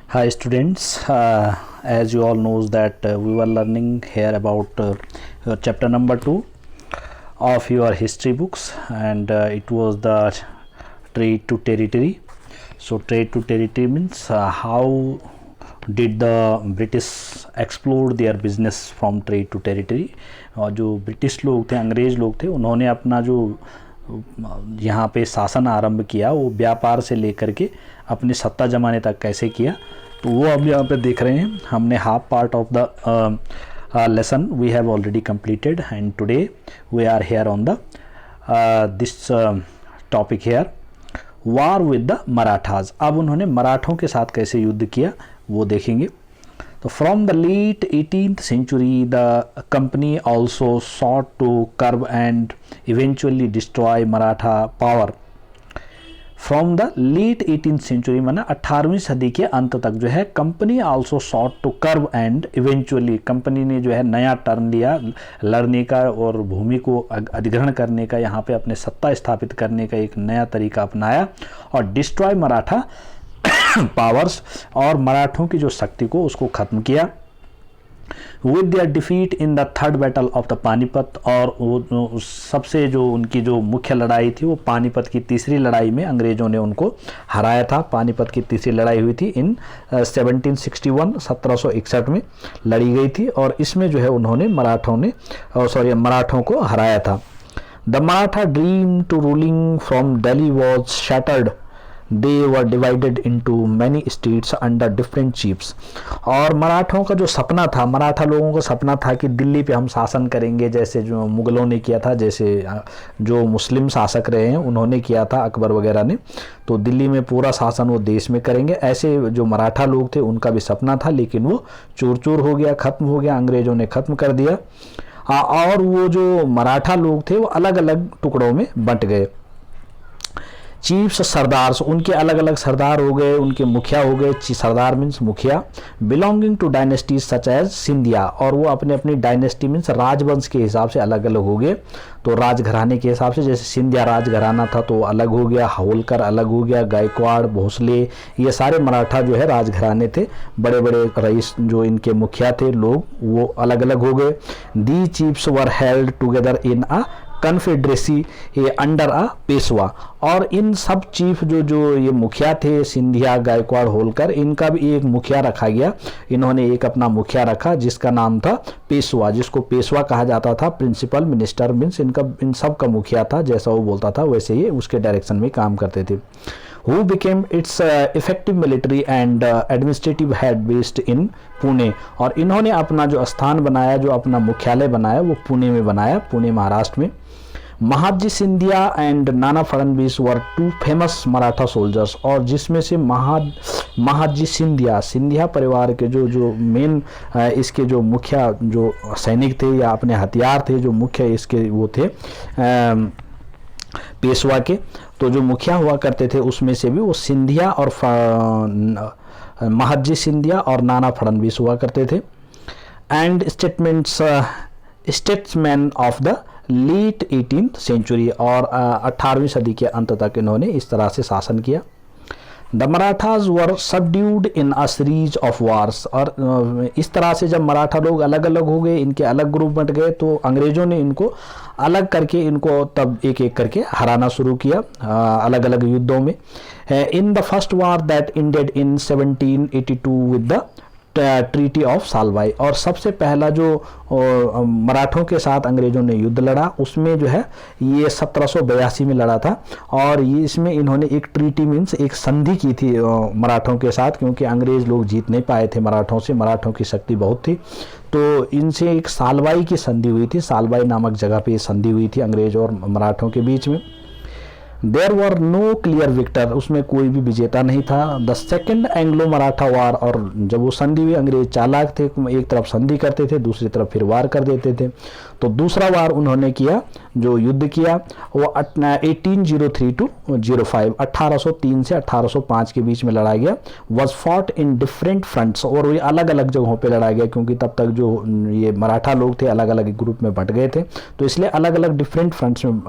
Hi students, as you all knows that we were learning here about your chapter number 2 of your history books, and it was the trade to territory. So trade to territory means how did the British explore their business from trade to territory. और जो British लोग थे, अंग्रेज़ लोग थे, उन्होंने अपना जो यहाँ पे शासन आरंभ किया वो व्यापार से लेकर के अपनी सत्ता जमाने तक कैसे किया, तो वो अब यहाँ पे देख रहे हैं। हमने half part of the lesson we have already completed and today we are here on the this topic here, war with the Marathas. अब उन्होंने मराठों के साथ कैसे युद्ध किया वो देखेंगे। तो from the late 18th century the company also sought to curb and eventually destroy Maratha power. From the late 18th century माना 18वीं सदी के अंत तक जो है company also sought to curb and eventually company ने जो है नया टर्न लिया लड़ने का और भूमि को अधिग्रहण करने का, यहाँ पे अपने सत्ता स्थापित करने का एक नया तरीका अपनाया और डिस्ट्रॉय मराठा पावर्स और मराठों की जो शक्ति को उसको ख़त्म किया। With their defeat in the third battle of the Panipat, और वो सबसे जो उनकी जो मुख्य लड़ाई थी वो पानीपत की तीसरी लड़ाई में अंग्रेज़ों ने उनको हराया था। पानीपत की तीसरी लड़ाई हुई थी इन 1761 में लड़ी गई थी और इसमें जो है उन्होंने मराठों को हराया था। The Maratha dream to ruling from Delhi was shattered, they were divided into many states under different chiefs. और मराठों का जो सपना था, मराठा लोगों का सपना था कि दिल्ली पे हम शासन करेंगे, जैसे जो मुग़लों ने किया था, जैसे जो मुस्लिम शासक रहे हैं उन्होंने किया था, अकबर वगैरह ने, तो दिल्ली में पूरा शासन वो देश में करेंगे। ऐसे जो मराठा लोग थे उनका भी सपना था, लेकिन वो चूर चूर हो गया, ख़त्म हो गया, अंग्रेज़ों ने ख़त्म कर दिया। और वो जो मराठा लोग थे वो अलग अलग टुकड़ों में बंट गए। चीफ्स सरदार्स, उनके अलग अलग सरदार हो गए, उनके मुखिया हो गए। सरदार मीन्स मुखिया, belonging to dynasties such as Scindia, और वो अपने अपनी डायनेस्टी मीन्स राजवंश के हिसाब से अलग अलग हो गए। तो राजघराने के हिसाब से जैसे सिंधिया राजघराना था तो अलग हो गया, होलकर अलग हो गया, गायकवाड़, भोसले, ये सारे मराठा जो है राजघराने थे। बड़े बड़े रईस जो इनके मुखिया थे लोग वो अलग अलग हो गए। The chiefs were held together in a confederacy under a Peshwa, और इन सब चीफ जो ये मुखिया थे, सिंधिया, गायकवाड़, होलकर, इनका भी एक मुखिया रखा गया। इन्होंने एक अपना मुखिया रखा जिसका नाम था पेशवा, जिसको पेशवा कहा जाता था। प्रिंसिपल मिनिस्टर मीन्स इन सब का मुखिया था, जैसा वो बोलता था वैसे ही उसके डायरेक्शन में काम करते थे। Who became its effective military and administrative head based in Pune, और इन्होंने अपना जो स्थान बनाया, जो अपना मुख्यालय बनाया वो पुणे में बनाया, पुणे महाराष्ट्र में। Mahadji Scindia and Nana Phadnavis were two famous Maratha soldiers, और जिसमें से महादजी सिंधिया परिवार के जो मेन इसके जो मुखिया जो सैनिक थे या अपने हथियार थे, जो मुख्य इसके वो थे पेशवा के, तो जो मुखिया हुआ करते थे उसमें से भी वो सिंधिया और महादजी सिंधिया और नाना फडणवीस हुआ करते थे। And statesman of the late 18th century, और 18वीं सदी के अंत तक इन्होंने इस तरह से शासन किया। The Marathas were subdued in a series of wars, और इस तरह से जब मराठा लोग अलग अलग हो गए, इनके अलग ग्रुप बंट गए, तो अंग्रेज़ों ने इनको अलग करके इनको तब एक एक करके हराना शुरू किया अलग अलग युद्धों में। In the first war that ended in 1782 with the treaty of Salbai, और सबसे पहला जो मराठों के साथ अंग्रेज़ों ने युद्ध लड़ा उसमें जो है ये 1782 में लड़ा था, और ये इसमें इन्होंने एक ट्रीटी मीन्स एक संधि की थी मराठों के साथ, क्योंकि अंग्रेज़ लोग जीत नहीं पाए थे मराठों से, मराठों की शक्ति बहुत थी, तो इनसे एक सालवाई की संधि हुई थी। सालवाई नामक जगह पे ये संधि हुई थी अंग्रेज़ और मराठों के बीच में। There were no clear victor, उसमें कोई भी विजेता नहीं था। The second Anglo Maratha war, और जब वो संधि हुई, अंग्रेज चालाक थे, एक तरफ संधि करते थे, दूसरी तरफ फिर वार कर देते थे। तो दूसरा वार उन्होंने किया, जो युद्ध किया वो 1803 to 05, 1803 से 1805 के बीच में लड़ा गया। Was fought in different fronts, और ये अलग अलग जगहों पे लड़ा गया, क्योंकि तब तक जो ये मराठा लोग थे अलग अलग ग्रुप में बंट गए थे, तो इसलिए अलग अलग डिफरेंट फ्रंट्स में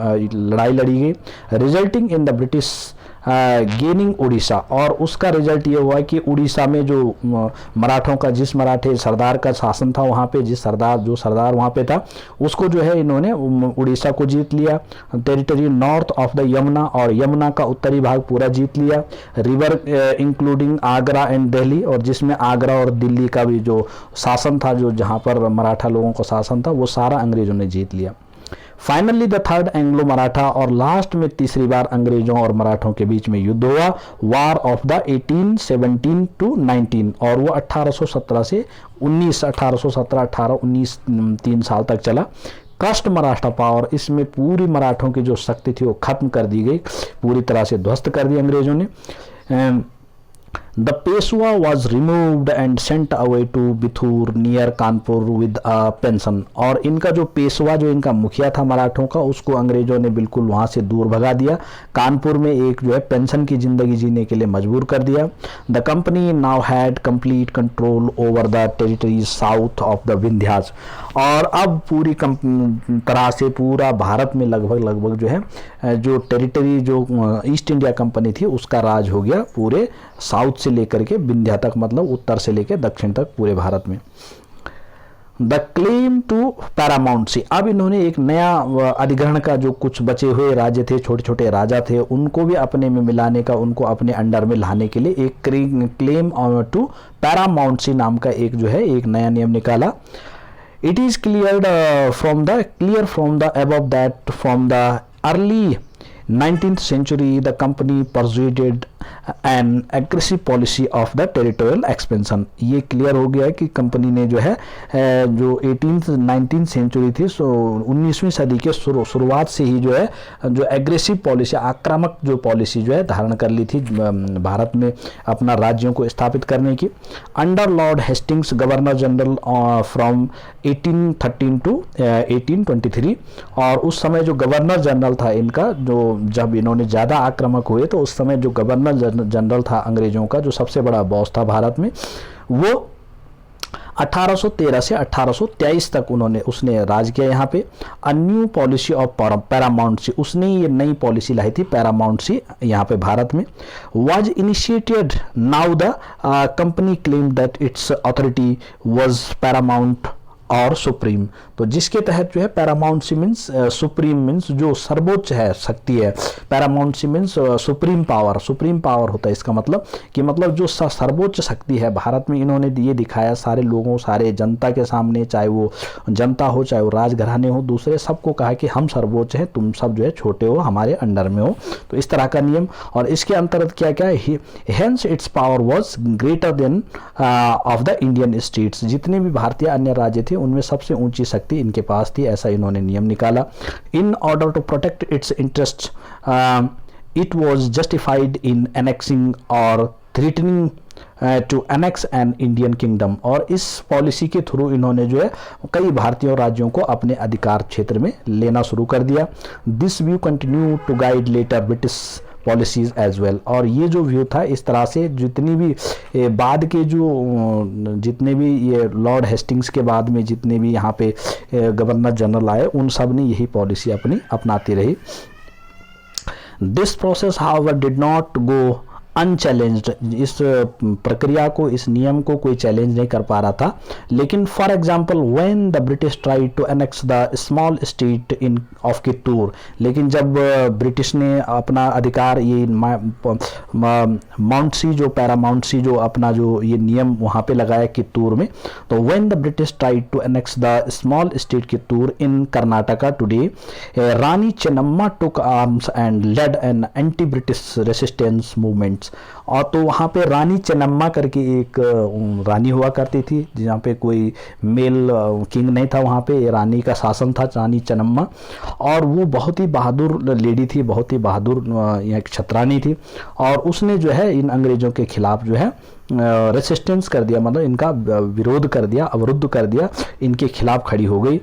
लड़ाई लड़ी गई। Resulting in the British gaining Orissa, और उसका रिजल्ट ये हुआ कि उड़ीसा में जो मराठों का, जिस मराठे सरदार का शासन था वहाँ पे, जो सरदार वहाँ पे था, उसको जो है इन्होंने उड़ीसा को जीत लिया। Territory north of the Yamuna, और यमुना का उत्तरी भाग पूरा जीत लिया। River including Agra and Delhi, और जिसमें आगरा और दिल्ली का भी जो शासन था, जो जहाँ पर मराठा लोगों का शासन था, वो सारा अंग्रेजों ने जीत लिया। Finally the third Anglo Maratha, और लास्ट में तीसरी बार अंग्रेजों और मराठों के बीच में युद्ध हुआ, वार ऑफ द 1817 to 19, और वो 1817 से 19, 1817, 18, 19, 3 साल तक चला। क्रस्ट मराठा पावर, इसमें पूरी मराठों की जो शक्ति थी वो खत्म कर दी गई, पूरी तरह से ध्वस्त कर दी अंग्रेजों ने। The Peshwa was removed and sent away to Bithur near Kanpur with a pension, और इनका जो पेशवा, जो इनका मुखिया था मराठों का, उसको अंग्रेजों ने बिल्कुल वहाँ से दूर भगा दिया, कानपुर में एक जो है पेंशन की ज़िंदगी जीने के लिए मजबूर कर दिया। The company now had complete control over the territories south of the Vindhyas, और अब पूरी तरह से पूरा भारत में लगभग जो है जो टेरिटरी, जो ईस्ट इंडिया कंपनी थी, उसका राज हो गया पूरे साउथ से लेकर के विंध्या तक, मतलब उत्तर से लेकर दक्षिण तक पूरे भारत में। द क्लेम टू पैरामाउंट सी, अब इन्होंने एक नया अधिग्रहण का, जो कुछ बचे हुए राज्य थे, छोटे छोटे राजा थे, उनको भी अपने में मिलाने का, उनको अपने अंडर में लाने के लिए एक क्लेम टू पैरामाउंट सी नाम का एक जो है एक नया नियम निकाला। It is clear from the above that from the early 19th century the company pursued an aggressive policy of the territorial expansion। ये क्लियर हो गया है कि कंपनी ने जो है जो 19th सेंचुरी थी, 19वीं सदी के शुरुआत से ही जो है जो एग्रेसिव पॉलिसी, आक्रामक जो पॉलिसी जो है धारण कर ली थी भारत में अपना राज्यों को स्थापित करने की। Under Lord Hastings governor general from 1813 to 1823, और उस समय जो गवर्नर जनरल था इनका, जो जब इन्होंने ज़्यादा आक्रामक हुए तो उस समय जो गवर्नर जनरल था अंग्रेजों का, जो सबसे बड़ा बॉस था भारत में, वो 1813 से 1823 तक उसने राज किया यहाँ पे। A new policy of paramountcy, उसने ये नई पॉलिसी लाई थी पैरामाउंट सी यहाँ पे भारत में। Was initiated, now the company claim that its authority was paramount और सुप्रीम, तो जिसके तहत जो है paramountcy means supreme means जो सर्वोच्च है शक्ति है, paramountcy means supreme power होता है। इसका मतलब कि मतलब जो सर्वोच्च शक्ति है भारत में, इन्होंने ये दिखाया सारे लोगों, सारे जनता के सामने, चाहे वो जनता हो, चाहे वो राजघराने हो, दूसरे सबको कहा कि हम सर्वोच्च हैं, तुम सब जो है छोटे हो, हमारे अंडर में हो। तो इस तरह का नियम, और इसके अंतर्गत क्या क्या है, hence it's power was greater than of the Indian states, जितने भी भारतीय अन्य राज्य थे उनमें सबसे ऊंची शक्ति इनके पास थी, ऐसा इन्होंने नियम निकाला। In order to protect its interest it was justified in annexing or threatening to annex an Indian kingdom, और इस पॉलिसी के थ्रू इन्होंने जो है कई भारतीय राज्यों को अपने अधिकार क्षेत्र में लेना शुरू कर दिया। This view continue to guide later British policies as well, और ये जो व्यू था, इस तरह से जितनी भी बाद के जितने भी ये लॉर्ड हेस्टिंग्स के बाद में जितने भी यहाँ पे गवर्नर जनरल आए, उन सब ने यही पॉलिसी अपनी अपनाती रही। This process however did not go unchallenged, इस प्रक्रिया को, इस नियम को कोई चैलेंज नहीं कर पा रहा था। लेकिन for example when the British tried to annex the small state in of Kittur, लेकिन जब ब्रिटिश ने अपना अधिकार, ये माउंट सी जो पैरामाउंट सी जो अपना जो ये नियम वहाँ पे लगाया कित्तूर में, तो when the British tried to annex the small state Kittur in Karnataka today, Rani Chennamma took arms and led an anti British resistance movement. और तो वहाँ पे रानी चेन्नम्मा करके एक रानी हुआ करती थी, जहाँ पे कोई मेल किंग नहीं था, वहाँ पे रानी का शासन था, रानी चेन्नम्मा, और वो बहुत ही बहादुर लेडी थी, बहुत ही बहादुर एक छत्रानी थी, और उसने जो है इन अंग्रेजों के खिलाफ जो है रेसिस्टेंस कर दिया, मतलब इनका विरोध कर दिया, अवरुद्ध कर दिया, इनके खिलाफ खड़ी हो गई।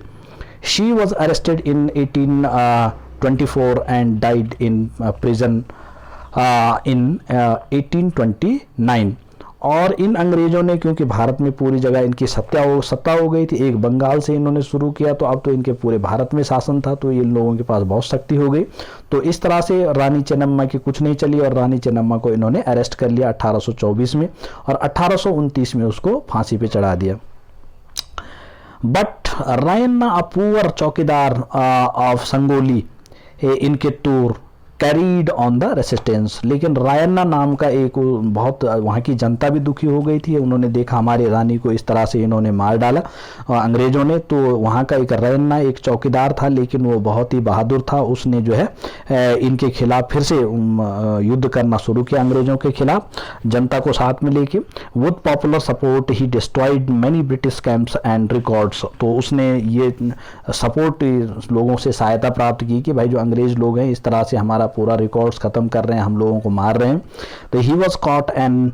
She was arrested in 1824 and died in prison in 1829, और इन अंग्रेजों ने, क्योंकि भारत में पूरी जगह इनकी सत्ता हो गई थी, एक बंगाल से इन्होंने शुरू किया तो अब तो इनके पूरे भारत में शासन था, तो इन लोगों के पास बहुत शक्ति हो गई। तो इस तरह से रानी चेन्नम्मा की कुछ नहीं चली और रानी चेन्नम्मा को इन्होंने अरेस्ट कर लिया 1824 में और 1829 में उसको फांसी पे चढ़ा दिया। बट रायन्ना, अ पुअर चौकीदार of Sangolli in Kittur, carried on the resistance. लेकिन रायन्ना नाम का एक बहुत, वहाँ की जनता भी दुखी हो गई थी, उन्होंने देखा हमारी रानी को इस तरह से इन्होंने मार डाला अंग्रेजों ने। तो वहाँ का एक रायन्ना एक चौकीदार था, लेकिन वो बहुत ही बहादुर था, उसने जो है इनके खिलाफ फिर से युद्ध करना शुरू किया अंग्रेजों के खिलाफ, जनता को साथ में लेके। With popular support he destroyed many British camps and records. तो उसने ये सपोर्ट लोगों से सहायता प्राप्त की कि भाई जो अंग्रेज लोग हैं इस तरह से हमारा पूरा रिकॉर्ड्स खत्म कर रहे हैं, हम लोगों को मार रहे हैं। तो he was caught and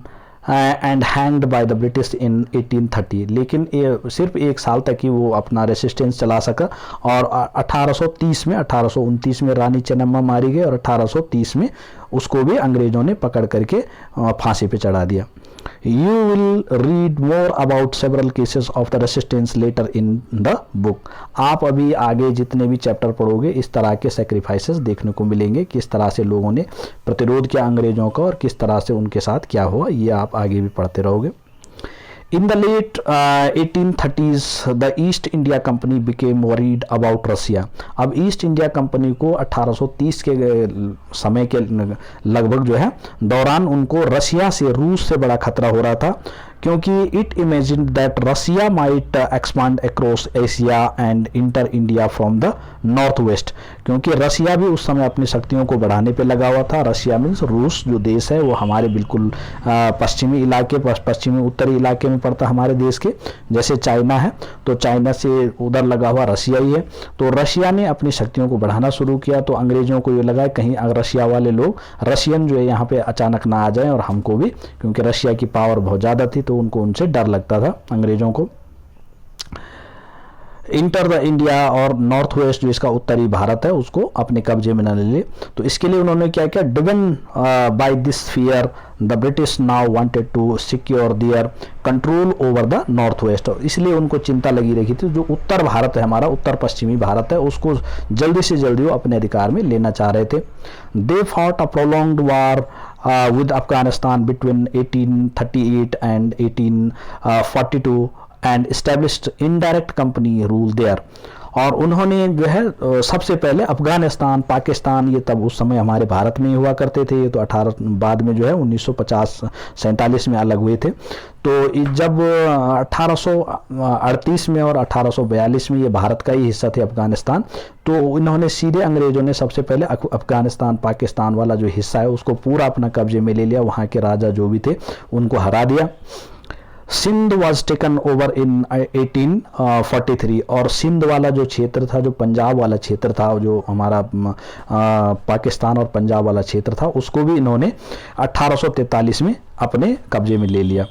hanged by the British in 1830। लेकिन सिर्फ एक साल तक ही वो अपना रेसिस्टेंस चला सका और 1829 में रानी चेन्नम्मा मारी गई और 1830 में उसको भी अंग्रेजों ने पकड़ करके फांसी पे चढ़ा दिया। You will read more about several cases of the resistance later in the book। आप अभी आगे जितने भी चैप्टर पढ़ोगे इस तरह के सेक्रीफाइसेस देखने को मिलेंगे, किस तरह से लोगों ने प्रतिरोध किया अंग्रेजों का और किस तरह से उनके साथ क्या हुआ, ये आप आगे भी पढ़ते रहोगे। In the late 1830s, the East India Company became worried about Russia। अब ईस्ट इंडिया कंपनी को 1830 के समय के लगभग जो है दौरान उनको रशिया से, रूस से बड़ा खतरा हो रहा था, क्योंकि it imagine that Russia might expand across Asia and inter India from the north waste. क्योंकि रशिया भी उस समय अपनी शक्तियों को बढ़ाने पे लगा हुआ था। रशिया मीन्स रूस जो देश है वो हमारे बिल्कुल पश्चिमी इलाके, पश्चिमी उत्तरी इलाके में पड़ता है हमारे देश के, जैसे चाइना है तो चाइना से उधर लगा हुआ रशिया ही है। तो रशिया ने अपनी शक्तियों को बढ़ाना शुरू किया, तो अंग्रेजों को ये लगा कहीं रशिया वाले लोग, रशियन जो है यहाँ पे अचानक ना आ जाए और हमको भी, क्योंकि रशिया की पावर बहुत ज़्यादा थी तो उनको उनसे डर लगता था अंग्रेजों को। इंटर द इंडिया और नॉर्थ वेस्ट जो इसका उत्तरी भारत है उसको अपने कब्जे में न ले ले। तो इसके लिए उन्होंने क्या किया, driven by this fear the British now wanted to secure their control over the north west. इसलिए उनको चिंता लगी रही थी जो उत्तर भारत है हमारा, उत्तर पश्चिमी भारत है, उसको जल्दी से जल्दी वो अपने अधिकार में लेना चाह रहे थे। They fought a prolonged war with Afghanistan between 1838 and 1842 and established indirect company rule there। और उन्होंने जो है सबसे पहले अफगानिस्तान, पाकिस्तान, ये तब उस समय हमारे भारत में ही हुआ करते थे, ये तो 18 बाद में जो है 1947 में अलग हुए थे। तो जब 1838 में और 1842 में ये भारत का ही हिस्सा थे अफगानिस्तान, तो इन्होंने सीधे अंग्रेजों ने सबसे पहले अफगानिस्तान पाकिस्तान वाला जो हिस्सा है उसको पूरा अपना कब्जे में ले लिया, वहाँ के राजा जो भी थे उनको हरा दिया। Sindh was taken over in 1843। और सिंध वाला जो क्षेत्र था, जो पंजाब वाला क्षेत्र था, जो हमारा पाकिस्तान और पंजाब वाला क्षेत्र था, उसको भी इन्होंने 1843 में अपने कब्जे में ले लिया।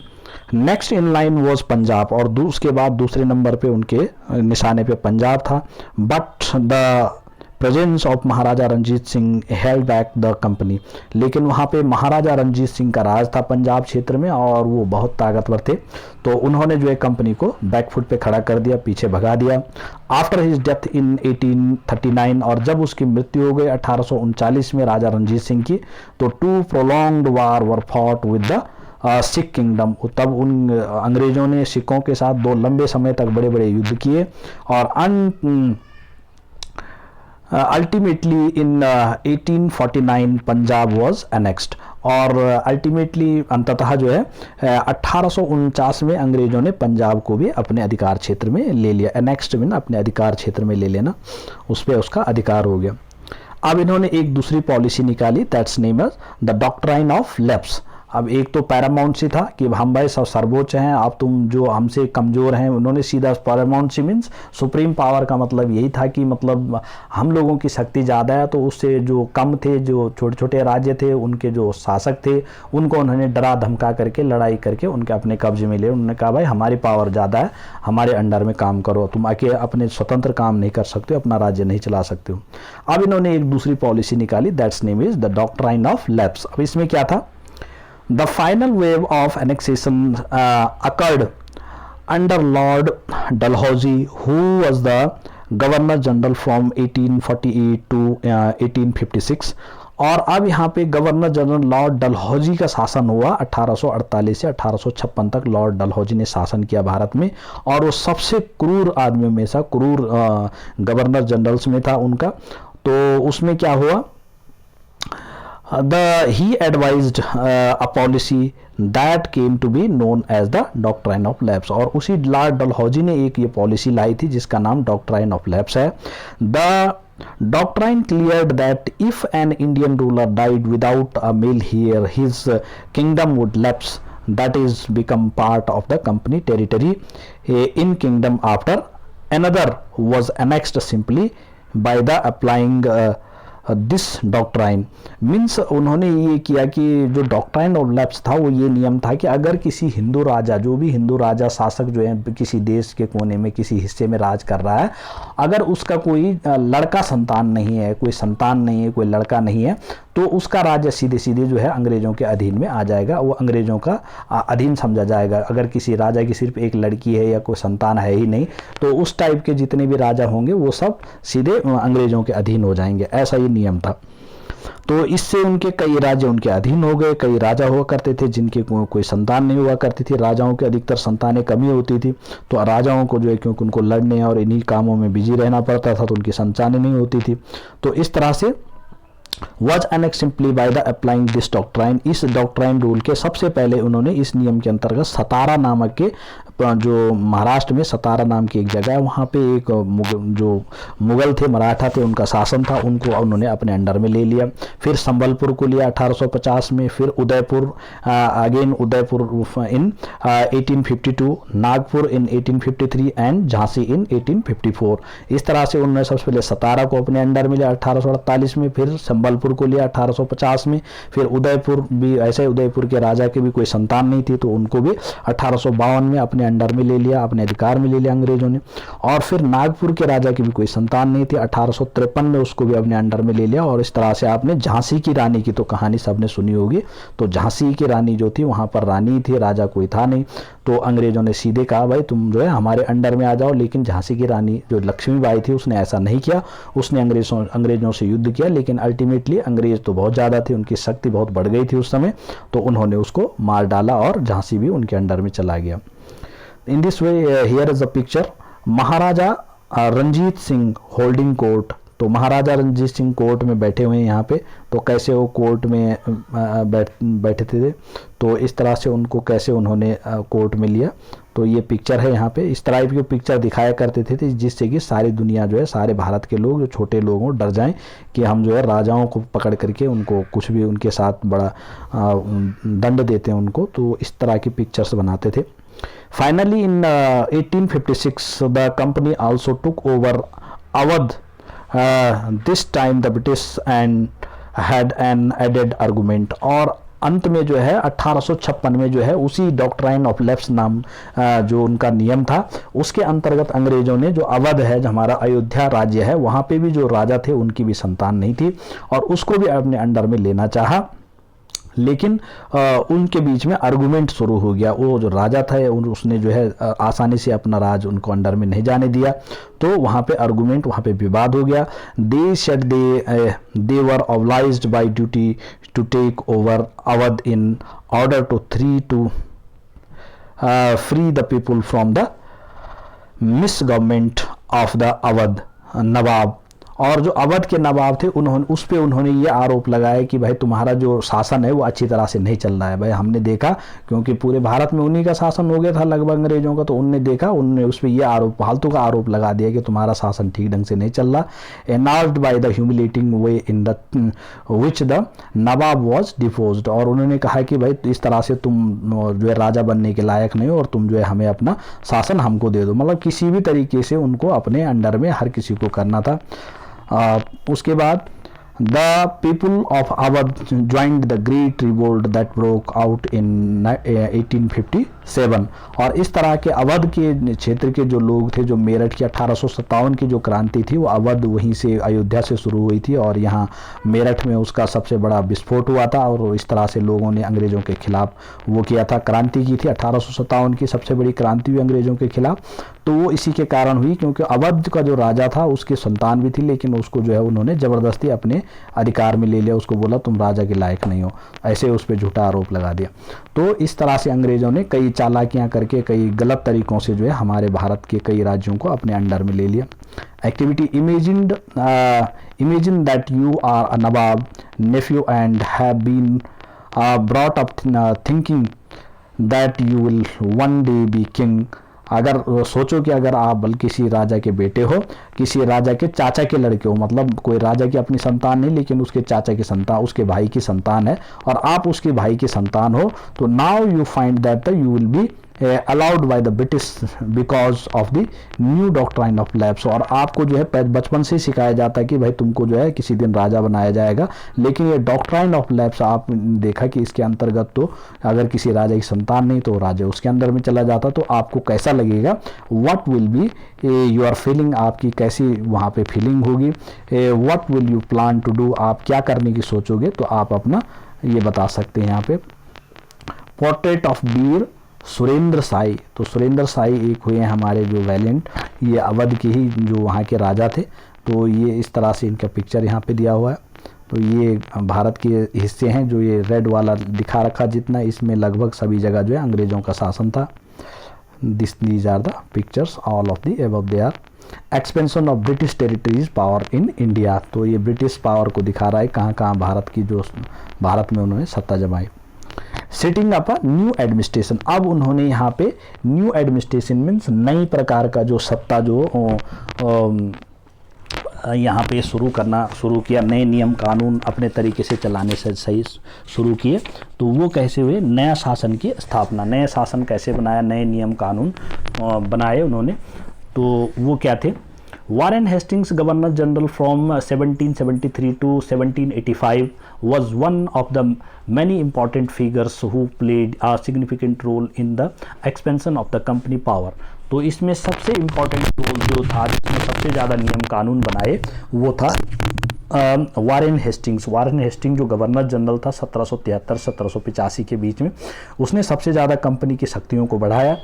Next in line was Punjab, और उसके बाद दूसरे नंबर पे उनके निशाने पे पंजाब था। But the presence of Maharaja Ranjit Singh held back the company. लेकिन वहाँ पे महाराजा रंजीत सिंह का राज था पंजाब क्षेत्र में और वो बहुत ताकतवर थे, तो उन्होंने जो है कंपनी को बैकफुट पे खड़ा कर दिया, पीछे भगा दिया। आफ्टर हिज डेथ इन 1839, और जब उसकी मृत्यु हो गई 1839 में राजा रंजीत सिंह की, तो two prolonged war were fought with the Sikh kingdom. तब उन अंग्रेजों ने सिखों के साथ 2 लंबे समय तक बड़े बड़े युद्ध किए और ultimately in 1849 Punjab was annexed. और अल्टीमेटली अंततः जो है 1849 में अंग्रेजों ने पंजाब को भी अपने अधिकार क्षेत्र में ले लिया। एनेक्स्ड में अपने अधिकार क्षेत्र में ले लेना, उस पर उसका अधिकार हो गया। अब इन्होंने एक दूसरी पॉलिसी निकाली, that's name as the doctrine of lapse. अब एक तो पैरामाउंट सी था कि हम भाई सब सर्वोच्च हैं, आप तुम जो हमसे कमज़ोर हैं, उन्होंने सीधा paramountcy means supreme power का मतलब यही था कि मतलब हम लोगों की शक्ति ज़्यादा है, तो उससे जो कम थे, जो छोटे छोटे राज्य थे, उनके जो शासक थे, उनको उन्होंने डरा धमका करके लड़ाई करके उनके अपने कब्जे में ले। उन्होंने कहा भाई हमारी पावर ज़्यादा है, हमारे अंडर में काम करो, तुम अकेले अपने स्वतंत्र काम नहीं कर सकते हो, अपना राज्य नहीं चला सकते हो। अब इन्होंने एक दूसरी पॉलिसी निकाली, that's name is the doctrine of lapse. अब इसमें क्या था, The final wave of annexation occurred under Lord Dalhousie, who was the Governor General from 1848 to 1856. और अब यहाँ पे गवर्नर जनरल लॉर्ड डलहौजी का शासन हुआ 1848 से 1856 तक। लॉर्ड डलहौजी ने शासन किया भारत में, और वो सबसे क्रूर आदमियों में से, क्रूर गवर्नर जनरल्स में था उनका। तो उसमें क्या हुआ, he advised a policy that came to be known as the doctrine of lapse, और उसी लॉर्ड डलहौजी ने एक ये पॉलिसी लाई थी जिसका नाम डॉक्ट्राइन ऑफ लैप्स है। The doctrine cleared that if an Indian ruler died without a male heir, his kingdom would lapse, that is become part of the company territory in kingdom after another was annexed simply by the applying this doctrine. Means उन्होंने ये किया कि जो doctrine of lapse था वो ये नियम था कि अगर किसी हिंदू राजा, जो भी हिंदू राजा शासक जो है किसी देश के कोने में किसी हिस्से में राज कर रहा है, अगर उसका कोई लड़का संतान नहीं है, कोई संतान नहीं है, कोई लड़का नहीं है, तो उसका राज्य सीधे सीधे जो है अंग्रेजों के अधीन में आ जाएगा, वो अंग्रेजों का अधीन समझा जाएगा। अगर किसी राजा की सिर्फ एक लड़की है या कोई संतान है ही नहीं, तो उस टाइप के जितने भी राजा होंगे वो सब सीधे अंग्रेजों के अधीन हो जाएंगे, ऐसा ही नियम था। तो इससे उनके कई राज्य उनके अधीन हो गए। कई राजा हुआ करते थे जिनके कोई संतान नहीं हुआ करती थी, राजाओं के अधिकतर संतानें कमी होती थी, तो राजाओं को जो है क्योंकि उनको लड़ने और इन्हीं कामों में बिजी रहना पड़ता था, तो उनकी संतानें नहीं होती थी। तो इस तरह से was annexed simply by the applying this doctrine। इस डॉक्ट्राइन रूल के सबसे पहले उन्होंने इस नियम के अंतर्गत सतारा नामक के, जो महाराष्ट्र में सतारा नाम की एक जगह है, वहाँ पे एक जो मुगल थे, मराठा थे, उनका शासन था, उनको उन्होंने अपने अंडर में ले लिया। फिर संबलपुर को लिया 1850 में, फिर Udaipur, again Udaipur in 1852, Nagpur in 1853 and Jhansi in 1854। इस तरह से उन्होंने सबसे पहले सतारा को अपने अंडर में लिया 1848 में, फिर संबलपुर को लिया 1850 में, फिर उदयपुर भी ऐसे, उदयपुर के राजा के भी कोई संतान नहीं थी, तो उनको भी 1852 में अपने अंडर में ले लिया, अपने अधिकार में ले लिया अंग्रेजों ने। और फिर नागपुर के राजा की भी कोई संतान नहीं थी, 1853 में उसको भी अपने अंडर में ले लिया। और इस तरह से आपने झांसी की रानी की तो कहानी सबने सुनी होगी। तो झांसी की रानी जो थी, वहां पर रानी थी, राजा कोई था नहीं, तो अंग्रेजों ने सीधे कहा भाई तुम जो है हमारे अंडर में आ जाओ। लेकिन झांसी की रानी जो लक्ष्मीबाई थी उसने ऐसा नहीं किया, उसने अंग्रेजों से युद्ध किया, लेकिन अल्टीमेटली अंग्रेज तो बहुत ज़्यादा थे, उनकी शक्ति बहुत बढ़ गई थी उस समय, तो उन्होंने उसको मार डाला और झांसी भी उनके अंडर में चला गया। In this way here is a picture, Maharaja Ranjit Singh holding court. तो महाराजा रंजीत सिंह कोर्ट में बैठे हुए हैं यहाँ पे, तो कैसे वो कोर्ट में बैठे थे, तो इस तरह से उनको कैसे उन्होंने कोर्ट में लिया। तो ये पिक्चर है यहाँ पे, इस तरह की पिक्चर दिखाया करते थे जिससे कि सारी दुनिया जो है, सारे भारत के लोग, जो छोटे लोग हों, डर जाएं कि हम जो है राजाओं को पकड़ करके उनको कुछ भी उनके साथ बड़ा दंड देते हैं उनको। तो इस तरह की पिक्चर्स बनाते थे। Finally in 1856 the company also took over Awadh. This time the British and had an added argument. और अंत में जो है 1856 में जो है उसी डॉक्ट्राइन ऑफ लैप्स नाम जो उनका नियम था, उसके अंतर्गत अंग्रेजों ने जो अवध है, जो हमारा अयोध्या राज्य है, वहाँ पे भी जो राजा थे उनकी भी संतान नहीं थी, और उसको भी अपने अंडर में लेना चाहा। लेकिन उनके बीच में आर्गुमेंट शुरू हो गया। वो जो राजा था उसने जो है आसानी से अपना राज उनको अंडर में नहीं जाने दिया, तो वहाँ पे आर्गुमेंट, वहाँ पे विवाद हो गया। They said they were obliged by duty to take over Awadh in order to free the people from the misgovernment of the Awadh Nawab. और जो अवध के नवाब थे उन्होंने ये आरोप लगाया कि भाई तुम्हारा जो शासन है वो अच्छी तरह से नहीं चल रहा है। भाई हमने देखा, क्योंकि पूरे भारत में उन्हीं का शासन हो गया था लगभग अंग्रेजों का, तो उनने देखा, उन्होंने उस पर ये आरोप, फालतू का आरोप लगा दिया कि तुम्हारा शासन ठीक ढंग से नहीं चल रहा। Announced by the humiliating way in the which the Nawab was deposed. और उन्होंने कहा कि भाई इस तरह से तुम जो है राजा बनने के लायक नहीं हो, और तुम जो है हमें अपना शासन हमको दे दो। मतलब किसी भी तरीके से उनको अपने अंडर में हर किसी को करना था। उसके बाद the people of Awadh joined the great revolt that broke out in 1856। 7। और इस तरह के अवध के क्षेत्र के जो लोग थे, जो मेरठ की 1857 की जो क्रांति थी वो अवध वहीं से अयोध्या से शुरू हुई थी और यहाँ मेरठ में उसका सबसे बड़ा विस्फोट हुआ था और इस तरह से लोगों ने अंग्रेज़ों के खिलाफ वो किया था, क्रांति की थी। 1857 की सबसे बड़ी क्रांति हुई अंग्रेज़ों के खिलाफ, तो वो इसी के कारण हुई क्योंकि अवध का जो राजा था उसकी संतान भी थी, लेकिन उसको जो है उन्होंने ज़बरदस्ती अपने अधिकार में ले लिया, उसको बोला तुम राजा के लायक नहीं हो, ऐसे उस पर झूठा आरोप लगा दिया। तो इस तरह से अंग्रेज़ों ने कई चालाकियां करके कई गलत तरीक़ों से जो है हमारे भारत के कई राज्यों को अपने अंडर में ले लिया। Activity imagine that you are a nawab nephew and have been brought up thinking that you will one day be king. अगर सोचो कि अगर आप बल्कि किसी राजा के बेटे हो, किसी राजा के चाचा के लड़के हो, मतलब कोई राजा की अपनी संतान नहीं लेकिन उसके चाचा की संतान, उसके भाई की संतान है और आप उसके भाई की संतान हो, तो now you find that you will be allowed by the British because of the new doctrine of lapse. और आपको जो है बचपन से सिखाया जाता है कि भाई तुमको जो है किसी दिन राजा बनाया जाएगा, लेकिन ये डॉक्ट्राइन ऑफ लैप्स आप देखा कि इसके अंतर्गत तो अगर किसी राजा की संतान नहीं तो राजा उसके अंदर में चला जाता, तो आपको कैसा लगेगा, what will be your feeling, आपकी कैसी वहाँ पे फीलिंग होगी, what will you plan to do, आप क्या करने की सोचोगे, तो आप अपना ये बता सकते हैं। यहाँ पे पोर्ट्रेट ऑफ वीर सुरेंद्र साई, तो सुरेंद्र साई एक हुए हैं हमारे जो वैलेंट, ये अवध के ही जो वहाँ के राजा थे, तो ये इस तरह से इनका पिक्चर यहाँ पे दिया हुआ है। तो ये भारत के हिस्से हैं, जो ये रेड वाला दिखा रखा जितना, इसमें लगभग सभी जगह जो है अंग्रेज़ों का शासन था। These are the pictures, all of the above they are. Expansion of British territories power in India, तो ये ब्रिटिश पावर को दिखा रहा है कहाँ कहाँ भारत में उन्होंने सत्ता जमाई। Setting up a new administration, अब उन्होंने यहाँ पे न्यू एडमिनिस्ट्रेशन मीन्स नई प्रकार का जो सत्ता जो यहाँ पे शुरू किया, नए नियम कानून अपने तरीके से चलाने से सही शुरू किए। तो वो कैसे हुए, नया शासन की स्थापना, नए शासन कैसे बनाया, नए नियम कानून बनाए उन्होंने। तो वो क्या थे, Warren Hastings, Governor General from 1773 to 1785, was one of the many important figures who played a significant role in the expansion of the company power. तो इसमें सबसे इम्पॉर्टेंट रोल जो था, जिसमें सबसे ज़्यादा नियम कानून बनाए, वो था वारेन हेस्टिंग्स। वारेन हेस्टिंग जो गवर्नर जनरल था 1773-1785 के बीच में, उसने सबसे ज़्यादा कंपनी की शक्तियों को बढ़ाया।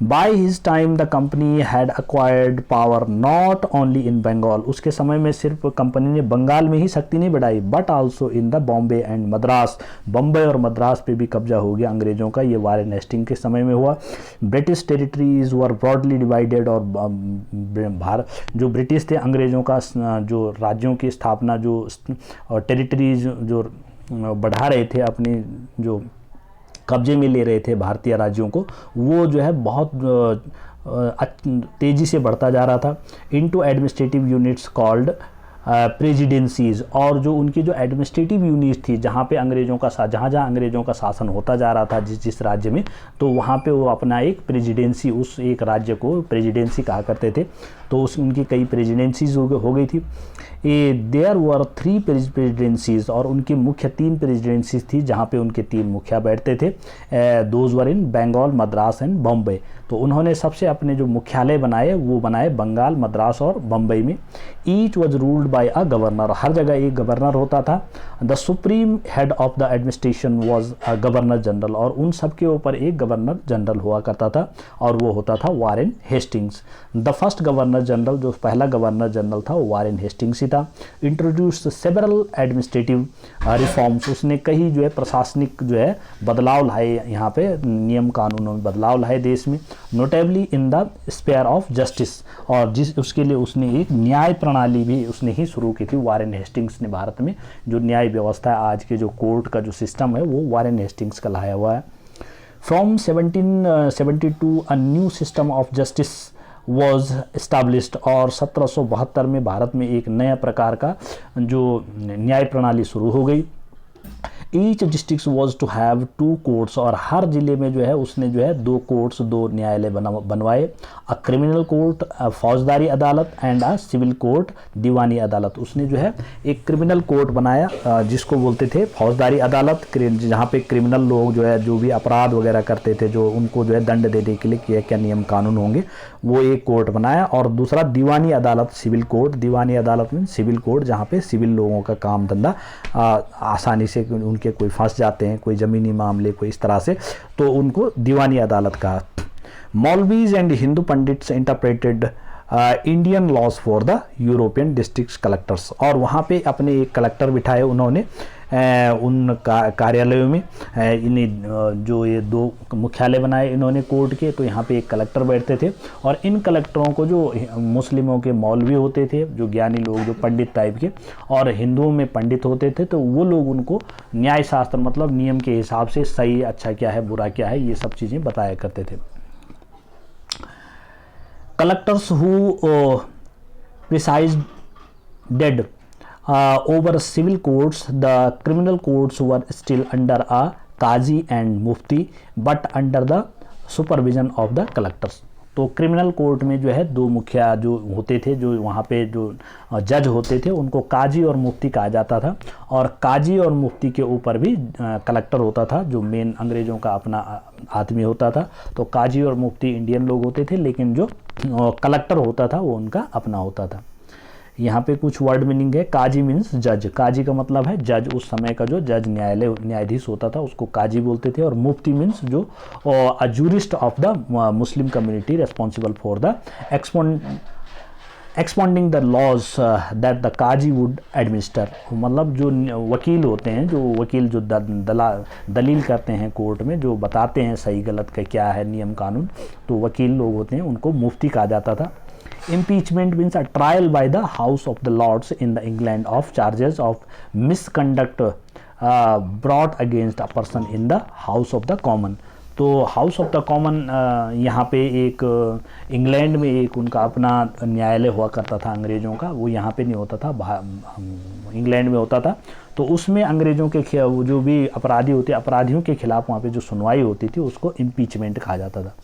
By his time the company had acquired power not only in Bengal, उसके समय में सिर्फ कंपनी ने बंगाल में ही शक्ति नहीं बढ़ाई, but also in the Bombay and Madras, Bombay और मद्रास पे भी कब्जा हो गया अंग्रेज़ों का, ये वारेन हेस्टिंग के समय में हुआ। ब्रिटिश टेरिटरीज वर ब्रॉडली डिवाइडेड, और भारत जो ब्रिटिश थे अंग्रेज़ों का जो राज्यों की स्थापना, जो टेरिटरीज जो बढ़ा रहे थे, अपनी जो कब्जे में ले रहे थे भारतीय राज्यों को, वो जो है बहुत तेज़ी से बढ़ता जा रहा था। Into administrative units called presidencies, और जो उनकी जो एडमिनिस्ट्रेटिव यूनिट थी, जहाँ पे अंग्रेज़ों का जहाँ अंग्रेज़ों का शासन होता जा रहा था जिस राज्य में, तो वहाँ पे वो अपना एक प्रेसिडेंसी, उस एक राज्य को प्रेसिडेंसी कहा करते थे। तो उनकी कई प्रेसिडेंसीज हो गई थी। देयर वर 3 प्रेसिडेंसीज, और उनकी मुख्य 3 प्रेसिडेंसीज थी जहाँ पे उनके 3 मुखिया बैठते थे। Those were in Bengal, Madras and Bombay. तो उन्होंने सबसे अपने जो मुख्यालय बनाए वो बनाए बंगाल, मद्रास और बम्बई में। Each was ruled by a governor, हर जगह एक गवर्नर होता था। The supreme head of the administration was a governor general, और उन सब के ऊपर एक गवर्नर जनरल हुआ करता था, और वो होता था Warren Hastings. The first governor general, जो पहला गवर्नर जनरल था, वो वारेन हेस्टिंग्स ही था। इंट्रोड्यूस्ड सेवरल एडमिनिस्ट्रेटिव रिफॉर्म्स, उसने कई जो है प्रशासनिक जो है बदलाव लाए, यहाँ पे नियम कानूनों में बदलाव लाए देश में। Notably in the sphere of justice, और उसके लिए उसने एक न्याय प्रणाली भी उसने ही शुरू की थी। वारेन हेस्टिंग्स ने भारत में जो न्याय व्यवस्था है, आज के जो कोर्ट का जो सिस्टम है, वो वारेन हेस्टिंग्स का लाया हुआ है। From 1772 a new system of justice was established, और 1772 में भारत में एक नया प्रकार का जो न्याय प्रणाली शुरू हो गई। Each district was to have 2 courts, और हर जिले में जो है उसने जो है 2 कोर्ट्स, 2 न्यायालय बनवाए। अ क्रिमिनल कोर्ट, फौजदारी अदालत, एंड अ सिविल कोर्ट, दीवानी अदालत। उसने जो है एक क्रिमिनल कोर्ट बनाया जिसको बोलते थे फौजदारी अदालत, जहाँ पे क्रिमिनल लोग जो है जो भी अपराध वगैरह करते थे, जो उनको जो है दंड देने के लिए क्या क्या नियम कानून होंगे, वो एक कोर्ट बनाया। और दूसरा दीवानी अदालत, सिविल कोर्ट। दीवानी अदालत में सिविल कोर्ट, जहाँ पे सिविल लोगों का काम धंधा आसानी से उनके कोई फंस जाते हैं, कोई ज़मीनी मामले, कोई इस तरह से, तो उनको दीवानी अदालत कहा। Maulvis and Hindu pandits interpreted Indian laws for the European district collectors, और वहाँ पे अपने एक कलेक्टर बिठाए उन्होंने उन कार्यालयों में। इन्हें जो ये 2 मुख्यालय बनाए इन्होंने कोर्ट के, तो यहाँ पे एक कलेक्टर बैठते थे, और इन कलेक्टरों को जो मुस्लिमों के मौलवी होते थे, जो ज्ञानी लोग, जो पंडित टाइप के, और हिंदुओं में पंडित होते थे, तो वो लोग उनको न्याय शास्त्र मतलब नियम के हिसाब से सही अच्छा क्या है, बुरा क्या है, ये सब चीज़ें बताया करते थे। Collectors who presided over civil courts, the criminal courts were still under a qazi and mufti but under the supervision of the collectors. तो क्रिमिनल कोर्ट में जो है 2 मुखिया जो होते थे, जो वहाँ पे जो जज होते थे, उनको काजी और मुफ्ती कहा जाता था, और काजी और मुफ्ती के ऊपर भी कलेक्टर होता था, जो मेन अंग्रेज़ों का अपना आदमी होता था। तो काजी और मुफ्ती इंडियन लोग होते थे, लेकिन जो कलेक्टर होता था वो उनका अपना होता था। यहाँ पे कुछ वर्ड मीनिंग है। काजी मीन्स जज, काजी का मतलब है जज, उस समय का जो जज न्यायाधीश होता था उसको काजी बोलते थे। और मुफ्ती मीन्स जो jurist of the Muslim community responsible for the expounding the laws that the qazi would administer, मतलब जो वकील होते हैं, जो वकील जो दलील करते हैं कोर्ट में, जो बताते हैं सही गलत का क्या है नियम कानून, तो वकील लोग होते हैं, उनको मुफ्ती कहा जाता था। Impeachment means a trial by the House of the Lords in the England of charges of misconduct brought against a person in the House of the Common। तो हाउस ऑफ द कॉमन यहाँ पे एक England में एक उनका अपना न्यायालय हुआ करता था अंग्रेज़ों का, वो यहाँ पे नहीं होता था, इंग्लैंड में होता था। तो उसमें अंग्रेज़ों के जो भी अपराधी होते, अपराधियों के खिलाफ वहाँ पे जो सुनवाई होती थी उसको इम्पीचमेंट कहा जाता था।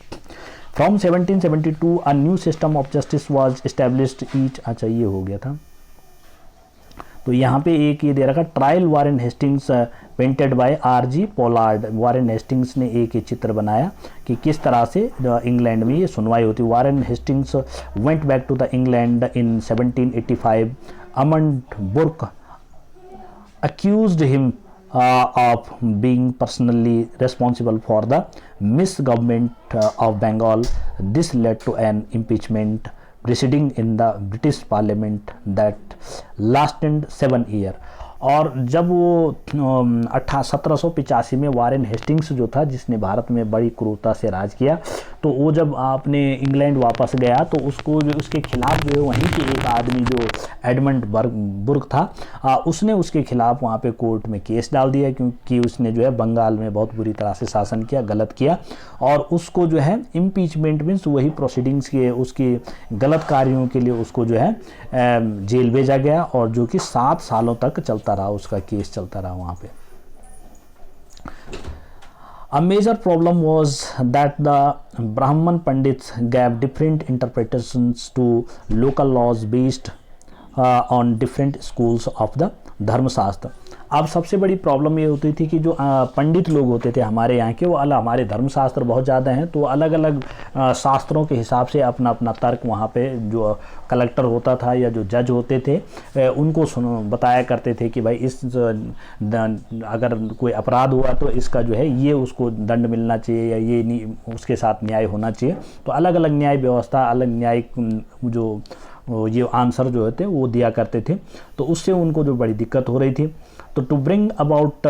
From 1772 a new system of justice was established each, अच्छा ये हो गया था। तो यहाँ पे एक ये दे रखा, trial Warren Hastings painted bye R.G. Pollard. Warren Hastings ने एक ये चित्र बनाया कि किस तरह से इंग्लैंड में ये सुनवाई होती। Warren Hastings went back to the England in 1785। Edmund Burke accused him of being personally responsible for the misgovernment of Bengal. This led to an impeachment proceeding in the British Parliament that lasted 7 years. और जब वो 1785 में Warren Hastings जो था, जिसने भारत में बड़ी क्रूरता से राज किया, तो वो जब अपने इंग्लैंड वापस गया तो उसको जो उसके खिलाफ जो है वहीं के एक आदमी जो एडमंड बुर्क था, उसने उसके खिलाफ वहाँ पे कोर्ट में केस डाल दिया, क्योंकि उसने जो है बंगाल में बहुत बुरी तरह से शासन किया, गलत किया। और उसको जो है इम्पीचमेंट मीन्स वही प्रोसीडिंग्स के उसके गलत कार्यों के लिए उसको जो है जेल भेजा गया, और जो कि 7 सालों तक चलता रहा, उसका केस चलता रहा वहाँ पे। A major problem was that the Brahman Pandits gave different interpretations to local laws based on different schools of the धर्मशास्त्र। अब सबसे बड़ी प्रॉब्लम ये होती थी कि जो पंडित लोग होते थे हमारे यहाँ के, वो हमारे धर्मशास्त्र बहुत ज़्यादा हैं, तो अलग अलग शास्त्रों के हिसाब से अपना अपना तर्क वहाँ पे जो कलेक्टर होता था या जो जज होते थे उनको बताया करते थे कि भाई इस अगर कोई अपराध हुआ तो इसका जो है ये उसको दंड मिलना चाहिए या ये नहीं, उसके साथ न्याय होना चाहिए। तो अलग अलग न्याय व्यवस्था, अलग न्यायिक जो ये आंसर जो होते वो दिया करते थे, तो उससे उनको जो बड़ी दिक्कत हो रही थी। तो to bring about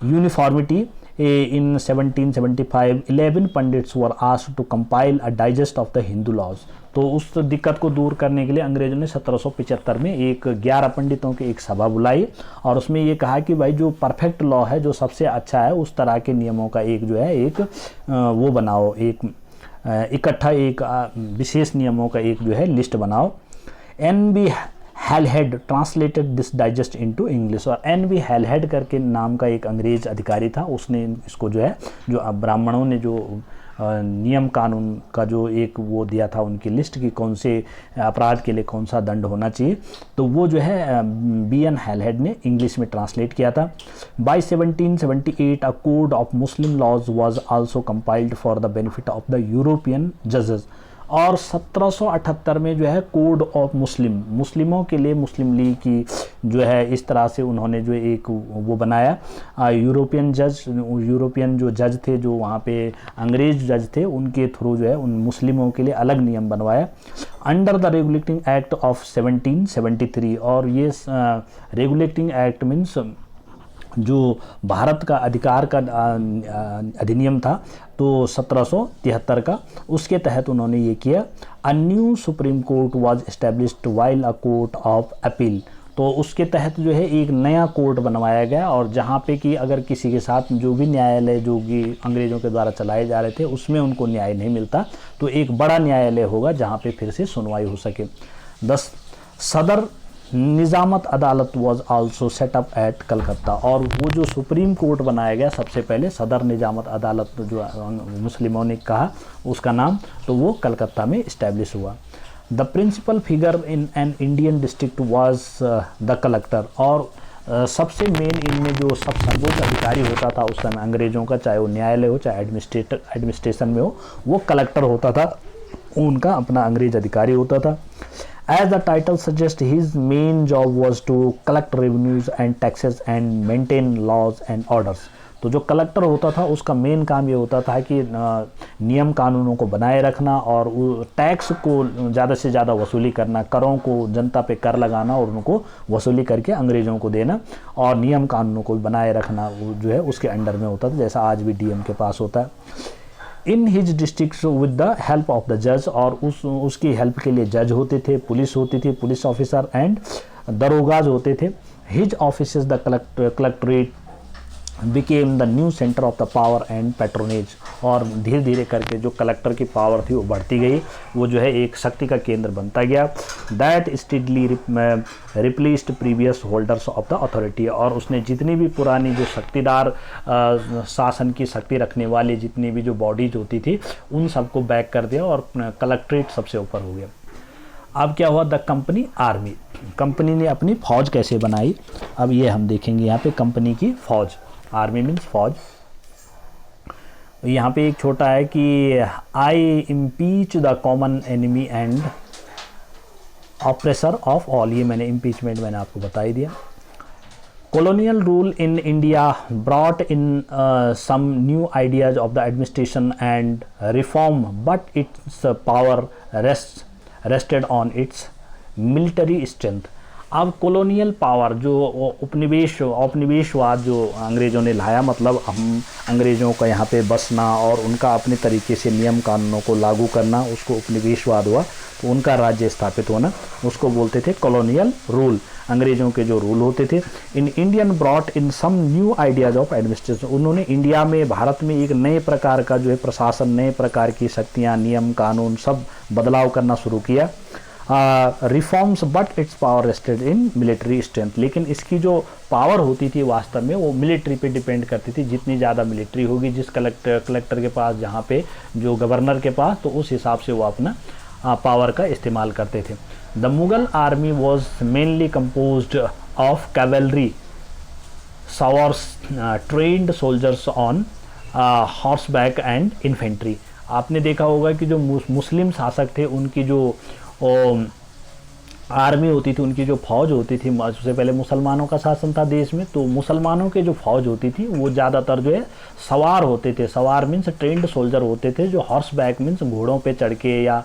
uniformity in 1775 11 pandits were asked to compile a digest of the Hindu laws. तो उस दिक्कत को दूर करने के लिए अंग्रेजों ने 1775 में एक 11 पंडितों की एक सभा बुलाई, और उसमें ये कहा कि भाई जो परफेक्ट लॉ है, जो सबसे अच्छा है, उस तरह के नियमों का एक जो है एक वो बनाओ, एक इकट्ठा एक विशेष नियमों का एक जो है लिस्ट बनाओ। N B Halhed translated this digest into English, और एन.वी. हैलहेड करके नाम का एक अंग्रेज अधिकारी था, उसने इसको जो है जो ब्राह्मणों ने जो नियम कानून का जो एक वो दिया था उनकी लिस्ट की कौन से अपराध के लिए कौन सा दंड होना चाहिए, तो वो जो है B.N. हैलहेड ने इंग्लिश में ट्रांसलेट किया था। By 1778 a code of Muslim laws was also compiled for the benefit of the European जजेस, और 1778 में जो है कोड ऑफ मुस्लिमों के लिए मुस्लिम लीग की जो है इस तरह से उन्होंने जो एक वो बनाया, यूरोपियन जो जज थे, जो वहाँ पे अंग्रेज जज थे, उनके थ्रू जो है उन मुस्लिमों के लिए अलग नियम बनवाया under the regulating act of 1773। और ये रेगुलेटिंग एक्ट मीन्स जो भारत का अधिकार का अधिनियम था, तो 1773 का, उसके तहत उन्होंने ये किया। A new supreme court was established while a court of appeal, तो उसके तहत जो है एक नया कोर्ट बनवाया गया, और जहाँ पे कि अगर किसी के साथ जो भी न्यायालय जो कि अंग्रेज़ों के द्वारा चलाए जा रहे थे उसमें उनको न्याय नहीं मिलता, तो एक बड़ा न्यायालय होगा जहाँ पे फिर से सुनवाई हो सके। 10 Sadar Nizamat Adalat was also set up at Calcutta, और वो जो सुप्रीम कोर्ट बनाया गया सबसे पहले सदर निज़ामत अदालत जो मुस्लिमों ने कहा उसका नाम, तो वो कलकत्ता में इस्टेब्लिश हुआ। The principal figure in an Indian district was the collector, और सबसे मेन इनमें जो सब सर्वोच्च अधिकारी होता था उस समय अंग्रेज़ों का, चाहे वो न्यायालय हो चाहे एडमिनिस्ट्रेशन में हो, वो कलेक्टर होता था, उनका अपना अंग्रेज अधिकारी होता था। As the title suggests, his main job was to collect revenues and taxes and maintain laws and orders. तो जो कलेक्टर होता था उसका मेन काम ये होता था कि नियम कानूनों को बनाए रखना और टैक्स को ज़्यादा से ज़्यादा वसूली करना, करों को जनता पे कर लगाना और उनको वसूली करके अंग्रेज़ों को देना, और नियम कानूनों को बनाए रखना वो जो है उसके अंडर में होता था, जैसा आज भी डीएम के पास होता है। In his district with the help of the जज, और उसकी हेल्प के लिए जज होते थे, पुलिस होती थी, पुलिस ऑफिसर एंड दरोगाज होते थे। His office the collectorate became the new centre of the power and patronage, और धीरे धीरे करके जो कलेक्टर की पावर थी वो बढ़ती गई, वो जो है एक शक्ति का केंद्र बनता गया। That steadily replaced previous holders of the authority, और उसने जितनी भी पुरानी जो शक्तिदार शासन की शक्ति रखने वाली जितनी भी जो बॉडीज होती थी उन सबको बैक कर दिया, और कलेक्ट्रेट सबसे ऊपर हो गया। अब क्या हुआ, द कंपनी आर्मी, कंपनी ने अपनी फौज कैसे बनाई, अब ये हम देखेंगे। यहाँ पे कंपनी की फौज, आर्मी मीन्स फौज। यहाँ पे एक छोटा है कि I impeach the common enemy and oppressor of all, ये मैंने इम्पीचमेंट मैंने आपको बता ही दिया। colonial rule in India brought in some new ideas of the administration and reform, but its power rested on its military strength. अब colonial power जो औपनिवेशवाद जो अंग्रेज़ों ने लाया, मतलब हम अंग्रेज़ों का यहाँ पे बसना और उनका अपने तरीके से नियम कानूनों को लागू करना, उसको उपनिवेशवाद हुआ, तो उनका राज्य स्थापित होना, उसको बोलते थे कॉलोनियल रूल, अंग्रेज़ों के जो रूल होते थे। In Indian brought in some new ideas of administration, उन्होंने इंडिया में, भारत में एक नए प्रकार का जो है प्रशासन, नए प्रकार की शक्तियाँ, नियम कानून सब बदलाव करना शुरू किया। Reforms but it's power rested in military strength, लेकिन इसकी जो पावर होती थी वास्तव में वो मिलिट्री पे डिपेंड करती थी। जितनी ज़्यादा मिलिट्री होगी जिस कलेक्टर के पास, जहाँ पे जो गवर्नर के पास, तो उस हिसाब से वो अपना पावर का इस्तेमाल करते थे। The Mughal army was mainly composed of cavalry sowars trained soldiers on horseback and infantry. आपने देखा होगा कि जो मुस्लिम शासक थे उनकी जो आर्मी होती थी, उनकी जो फौज होती थी, उससे पहले मुसलमानों का शासन था देश में, तो मुसलमानों के जो फौज होती थी वो ज़्यादातर जो है सवार होते थे। सवार मीन्स ट्रेंड सोल्जर होते थे, जो हॉर्स बैक मीन्स घोड़ों पे चढ़ के या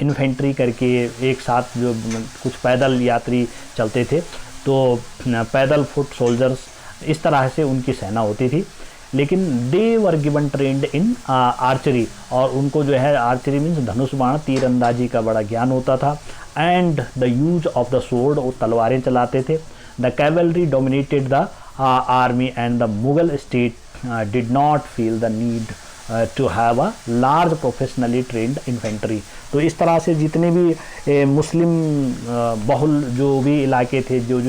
इन्फेंट्री करके एक साथ जो कुछ पैदल यात्री चलते थे, तो पैदल फुट सोल्जर्स, इस तरह से उनकी सेना होती थी। लेकिन they were given trained in archery, और उनको जो है आर्चरी मीन्स धनुष बाण, तीरंदाजी का बड़ा ज्ञान होता था। And the use of the sword, वो तलवारें चलाते थे। The cavalry dominated the army and the Mughal state did not feel the need to have a large professionally trained infantry. तो इस तरह से जितने भी मुस्लिम बहुल जो भी इलाके थे, जो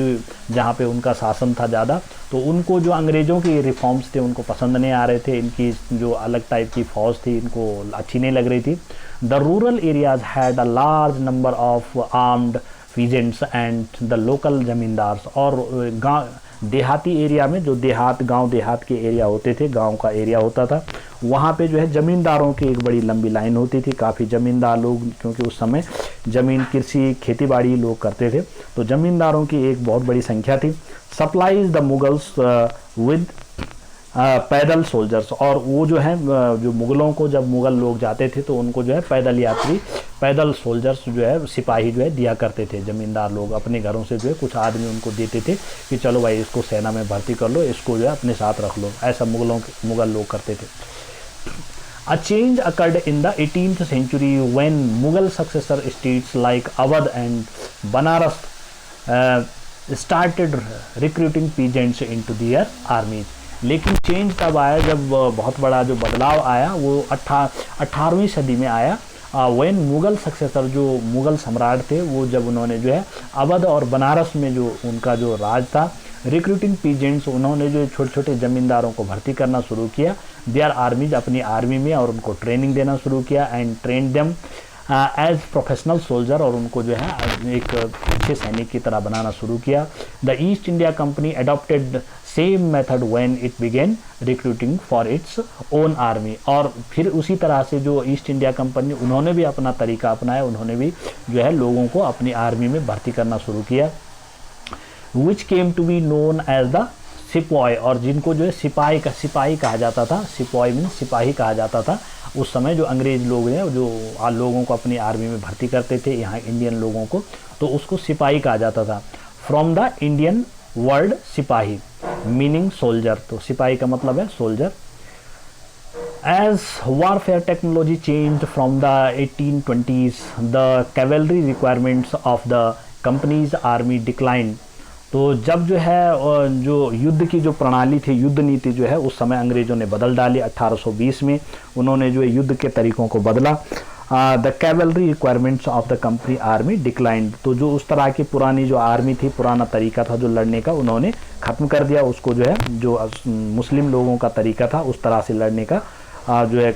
जहाँ पे उनका शासन था ज़्यादा, तो उनको जो अंग्रेज़ों के रिफॉर्म्स थे उनको पसंद नहीं आ रहे थे। इनकी जो अलग टाइप की फ़ौज थी इनको अच्छी नहीं लग रही थी। The rural areas had a large number of armed peasants and the local zamindars. और गाँव देहाती एरिया में, जो गांव देहात के एरिया होते थे, गांव का एरिया होता था, वहाँ पे जो है ज़मींदारों की एक बड़ी लंबी लाइन होती थी। काफ़ी ज़मींदार लोग, क्योंकि उस समय ज़मीन कृषि खेती लोग करते थे, तो ज़मींदारों की एक बहुत बड़ी संख्या थी। सप्लाइज द मुगल्स विद पैदल सोल्जर्स। और वो जो है जो मुग़लों को, जब मुग़ल लोग जाते थे तो उनको जो है पैदल यात्री, पैदल सोल्जर्स जो है सिपाही जो है दिया करते थे। ज़मींदार लोग अपने घरों से जो है कुछ आदमी उनको देते थे कि चलो भाई इसको सेना में भर्ती कर लो, इसको जो है अपने साथ रख लो। ऐसा मुग़ल लोग करते थे। A change occurred in the 18th century when Mughal successor states like Awadh and Banaras started recruiting peasants into their armies। लेकिन चेंज तब आया जब बहुत बड़ा जो बदलाव आया वो 18वीं सदी में आया। वैन मुग़ल सक्सेसर, जो मुग़ल सम्राट थे, वो जब उन्होंने जो है अवध और बनारस में जो उनका जो राज था, रिक्रूटिंग पीजेंट्स, उन्होंने जो छोटे छोटे ज़मींदारों को भर्ती करना शुरू किया देयर आर्मीज, अपनी आर्मी में, और उनको ट्रेनिंग देना शुरू किया and train them as professional soldier, और उनको जो है एक अच्छे सैनिक की तरह बनाना शुरू किया। The East India company adopted same method when it began recruiting for its own army. और फिर उसी तरह से जो ईस्ट इंडिया कंपनी, उन्होंने भी अपना तरीका अपनाया, उन्होंने भी जो है लोगों को अपनी आर्मी में भर्ती करना शुरू किया। Which came to be known as the sepoy, और जिनको जो है सिपाही कहा जाता था। सिपॉय मीन सिपाही कहा जाता था। उस समय जो अंग्रेज़ लोग हैं, जो लोगों को अपनी आर्मी में भर्ती करते थे, यहाँ इंडियन लोगों को, तो उसको सिपाही कहा जाता था। फ्रॉम द इंडियन वर्ड सिपाही मीनिंग सोल्जर, तो सिपाही का मतलब है soldier. As warfare technology changed from the 1820s, the cavalry requirements of the company's army declined। तो जब जो है जो युद्ध की जो प्रणाली थी, युद्ध नीति जो है उस समय अंग्रेज़ों ने बदल डाली। 1820 में उन्होंने जो है युद्ध के तरीक़ों को बदला। The cavalry requirements of the company army declined, तो जो उस तरह की पुरानी जो आर्मी थी, पुराना तरीका था जो लड़ने का, उन्होंने ख़त्म कर दिया उसको। जो है जो मुस्लिम लोगों का तरीका था उस तरह से लड़ने का जो है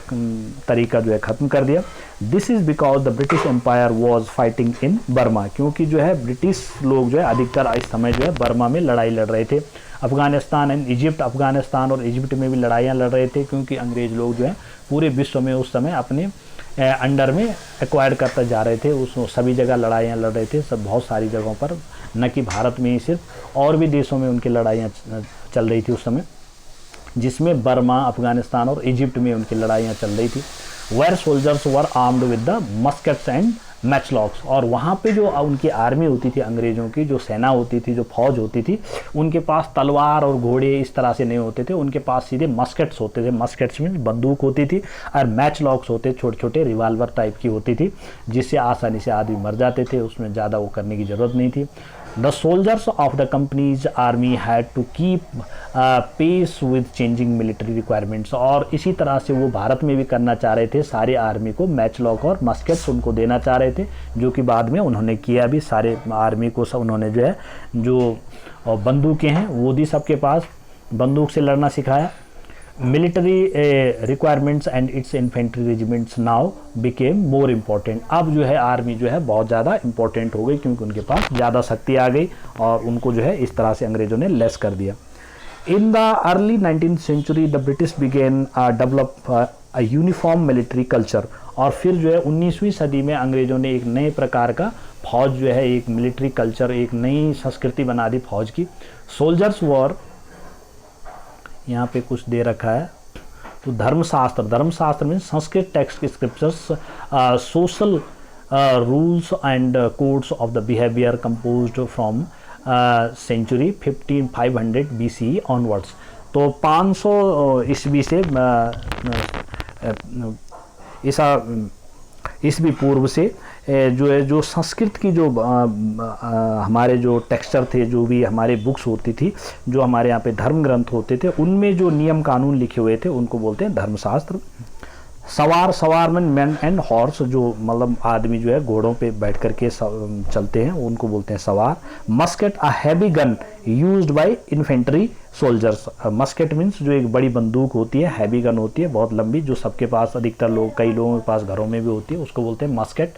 तरीका जो है ख़त्म कर दिया। This is because the British empire was fighting in Burma, क्योंकि जो है ब्रिटिश लोग जो है अधिकतर इस समय जो है बर्मा में लड़ाई लड़ रहे थे। अफ़गानिस्तान एंड इजिप्ट, अफ़गानिस्तान और इजिप्ट में भी लड़ाइयाँ लड़ रहे थे, क्योंकि अंग्रेज़ लोग जो है पूरे विश्व में उस समय अपने अंडर में एक्वायर करते जा रहे थे। उस सभी जगह लड़ाइयाँ लड़ रहे थे, सब बहुत सारी जगहों पर, न कि भारत में ही सिर्फ, और भी देशों में उनकी लड़ाइयाँ चल रही थी उस समय, जिसमें बर्मा, अफ़गानिस्तान और इजिप्ट में उनकी लड़ाइयाँ चल रही थी। Where soldiers were armed with the muskets and matchlocks, और वहाँ पे जो उनकी आर्मी होती थी, अंग्रेज़ों की जो सेना होती थी, जो फौज होती थी, उनके पास तलवार और घोड़े इस तरह से नहीं होते थे। उनके पास सीधे मस्केट्स होते थे। मस्केट्स में बंदूक होती थी, और मैचलॉक्स होते, छोटे छोटे रिवाल्वर टाइप की होती थी, जिससे आसानी से आदमी मर जाते थे। उसमें ज़्यादा वो करने की ज़रूरत नहीं थी। The soldiers of the company's army had to keep pace with changing military requirements, और इसी तरह से वो भारत में भी करना चाह रहे थे। सारे आर्मी को मैचलॉक और मस्केट्स उनको देना चाह रहे थे, जो कि बाद में उन्होंने किया भी। सारे आर्मी को सब उन्होंने जो है जो बंदूकें हैं वो दी, सबके पास बंदूक से लड़ना सिखाया। Military requirements and it's infantry regiments now became more important. अब जो है आर्मी जो है बहुत ज़्यादा इम्पोर्टेंट हो गई, क्योंकि उनके पास ज़्यादा शक्ति आ गई, और उनको जो है इस तरह से अंग्रेज़ों ने लेस कर दिया। In the early 19th century the British began develop a uniform military culture, और फिर जो है 19वीं सदी में अंग्रेज़ों ने एक नए प्रकार का फौज जो है, एक मिलिट्री कल्चर, एक नई संस्कृति बना दी फौज की। सोल्जर्स वर, यहाँ पे कुछ दे रखा है, तो धर्मशास्त्र में Sanskrit text scriptures, social rules and codes of the behaviour composed from century 1500 BCE onwards. तो 500 ईस्वी से ईस्वी पूर्व से जो है जो संस्कृत की जो हमारे जो टेक्सचर थे, जो भी हमारे बुक्स होती थी, जो हमारे यहाँ पे धर्म ग्रंथ होते थे, उनमें जो नियम कानून लिखे हुए थे उनको बोलते हैं धर्मशास्त्र। सवार, सवार में मैन एंड हॉर्स, जो मतलब आदमी जो है घोड़ों पे बैठ करके चलते हैं उनको बोलते हैं सवार। Musket a heavy gun used by infantry soldiers. Musket means जो एक बड़ी बंदूक होती है, हैवी गन होती है बहुत लंबी, जो सबके पास अधिकतर लोग, कई लोगों के पास घरों में भी होती है, उसको बोलते हैं मस्केट।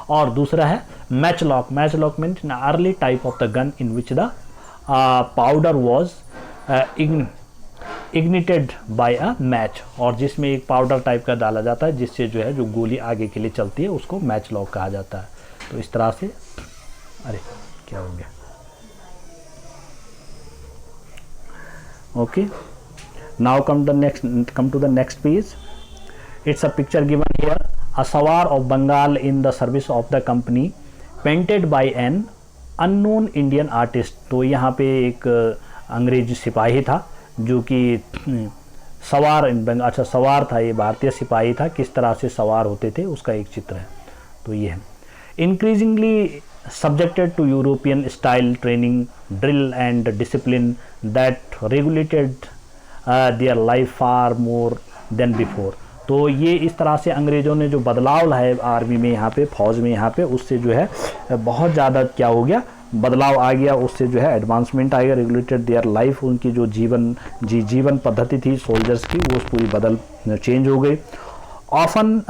और दूसरा है matchlock. Matchlock means an early type of the gun in which the powder was ignited by a match, और जिसमें एक पाउडर टाइप का डाला जाता है जिससे जो है जो गोली आगे के लिए चलती है उसको मैच लॉक कहा जाता है। तो इस तरह से, अरे क्या हो गया, okay. Now come to the next page. It's a picture given here, a sowar of Bengal in the service of the company painted by an unknown Indian artist. तो यहाँ पे एक अंग्रेजी सिपाही था जो कि सवार, अच्छा सवार था, ये भारतीय सिपाही था, किस तरह से सवार होते थे उसका एक चित्र है। तो ये है, increasingly subjected to European style training, drill and discipline that regulated their life far more than before. तो ये इस तरह से अंग्रेज़ों ने जो बदलाव लाए आर्मी में, यहाँ पे फौज में, यहाँ पे उससे जो है बहुत ज़्यादा क्या हो गया, बदलाव आ गया, उससे जो है एडवांसमेंट आ गया। रेगुलेटेड देयर लाइफ, उनकी जो जीवन पद्धति थी सोल्जर्स की वो पूरी चेंज हो गई। Often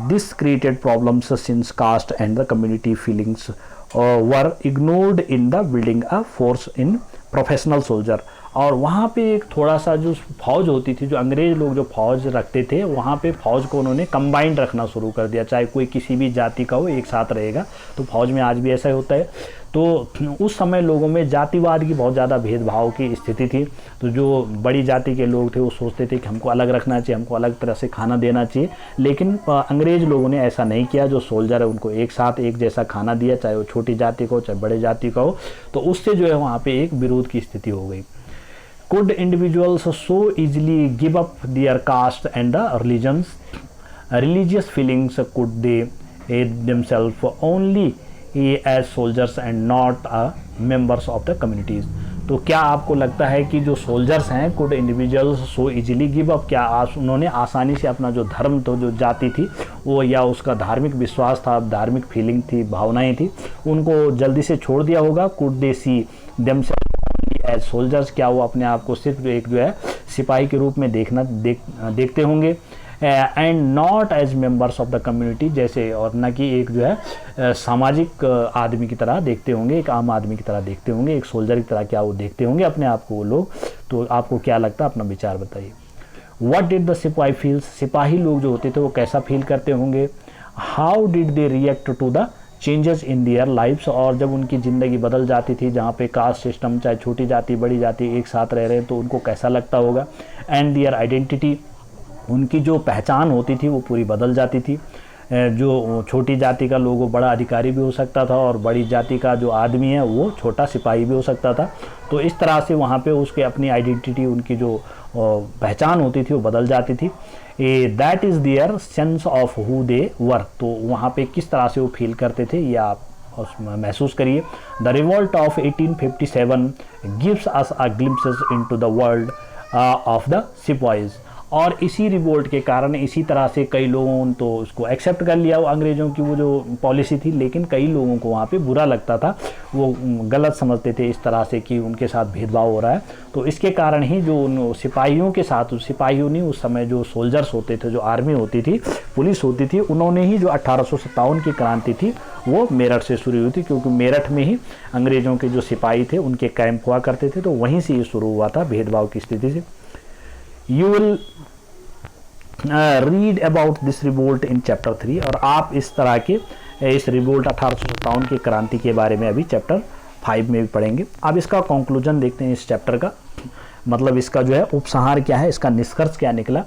this created problems since caste and the community feelings were ignored in the building a force in professional soldier. और वहाँ पे एक थोड़ा सा जो फौज होती थी, जो अंग्रेज़ लोग जो फौज रखते थे, वहाँ पे फौज को उन्होंने कंबाइंड रखना शुरू कर दिया, चाहे कोई किसी भी जाति का हो एक साथ रहेगा। तो फौज में आज भी ऐसा ही होता है। तो उस समय लोगों में जातिवाद की बहुत ज़्यादा भेदभाव की स्थिति थी। तो जो बड़ी जाति के लोग थे वो सोचते थे कि हमको अलग रखना चाहिए, हमको अलग तरह से खाना देना चाहिए, लेकिन अंग्रेज़ लोगों ने ऐसा नहीं किया। जो सोल्जर है उनको एक साथ एक जैसा खाना दिया, चाहे वो छोटी जाति का हो चाहे बड़े जाति का हो। तो उससे जो है वहाँ पे एक विरोध की स्थिति हो गई। Could individuals so easily give up their caste and the religious feelings? Could they aid themselves only as soldiers and not members of the communities? तो क्या आपको लगता है कि जो सोल्जर्स हैं, could individuals so easily give up, क्या उन्होंने आसानी से अपना जो धर्म, तो जो जाति थी वो, या उसका धार्मिक विश्वास था, धार्मिक फीलिंग थी, भावनाएं थी, उनको जल्दी से छोड़ दिया होगा? Could they see themselves as soldiers, क्या वो अपने आप को सिर्फ एक जो है सिपाही के रूप में देखते होंगे? And not as members of the community, जैसे, और न कि एक जो है सामाजिक आदमी की तरह देखते होंगे, एक आम आदमी की तरह देखते होंगे, एक सोल्जर की तरह क्या वो देखते होंगे अपने आप को वो लोग? तो आपको क्या लगता है, अपना विचार बताइए। व्हाट डिड द सिपाही फील्स, सिपाही लोग जो होते थे वो कैसा फील करते होंगे? How did they react to the changes in their lives, और जब उनकी ज़िंदगी बदल जाती थी, जहाँ पे कास्ट सिस्टम, चाहे छोटी जाति बड़ी जाति एक साथ रह रहे हैं, तो उनको कैसा लगता होगा? एंड दियर आइडेंटिटी, उनकी जो पहचान होती थी वो पूरी बदल जाती थी। जो छोटी जाति का लोग वो बड़ा अधिकारी भी हो सकता था, और बड़ी जाति का जो आदमी है वो छोटा सिपाही भी हो सकता था। तो इस तरह से वहाँ पे उसके अपनी आइडेंटिटी, उनकी जो पहचान होती थी वो बदल जाती थी। That is their sense of who they were, तो वहाँ पे किस तरह से वो फील करते थे ये आप महसूस करिए। The revolt of 1857 gives us a glimpses into the world of the sipahis. और इसी रिवोल्ट के कारण, इसी तरह से कई लोगों ने तो उसको एक्सेप्ट कर लिया, वो अंग्रेज़ों की वो जो पॉलिसी थी, लेकिन कई लोगों को वहाँ पे बुरा लगता था, वो गलत समझते थे इस तरह से कि उनके साथ भेदभाव हो रहा है। तो इसके कारण ही जो उन सिपाहियों के साथ, सिपाहियों नहीं, उस समय जो सोल्जर्स होते थे, जो आर्मी होती थी, पुलिस होती थी, उन्होंने ही जो 1857 की क्रांति थी वो मेरठ से शुरू हुई थी, क्योंकि मेरठ में ही अंग्रेज़ों के जो सिपाही थे उनके कैंप हुआ करते थे, तो वहीं से ये शुरू हुआ था भेदभाव की स्थिति से। You will read about this revolt in chapter 3, और आप इस तरह के इस रिवोल्ट 1857 की क्रांति के बारे में अभी चैप्टर 5 में भी पढ़ेंगे। अब इसका कंक्लूजन देखते हैं इस चैप्टर का, मतलब इसका जो है उपसंहार क्या है, इसका निष्कर्ष क्या निकला।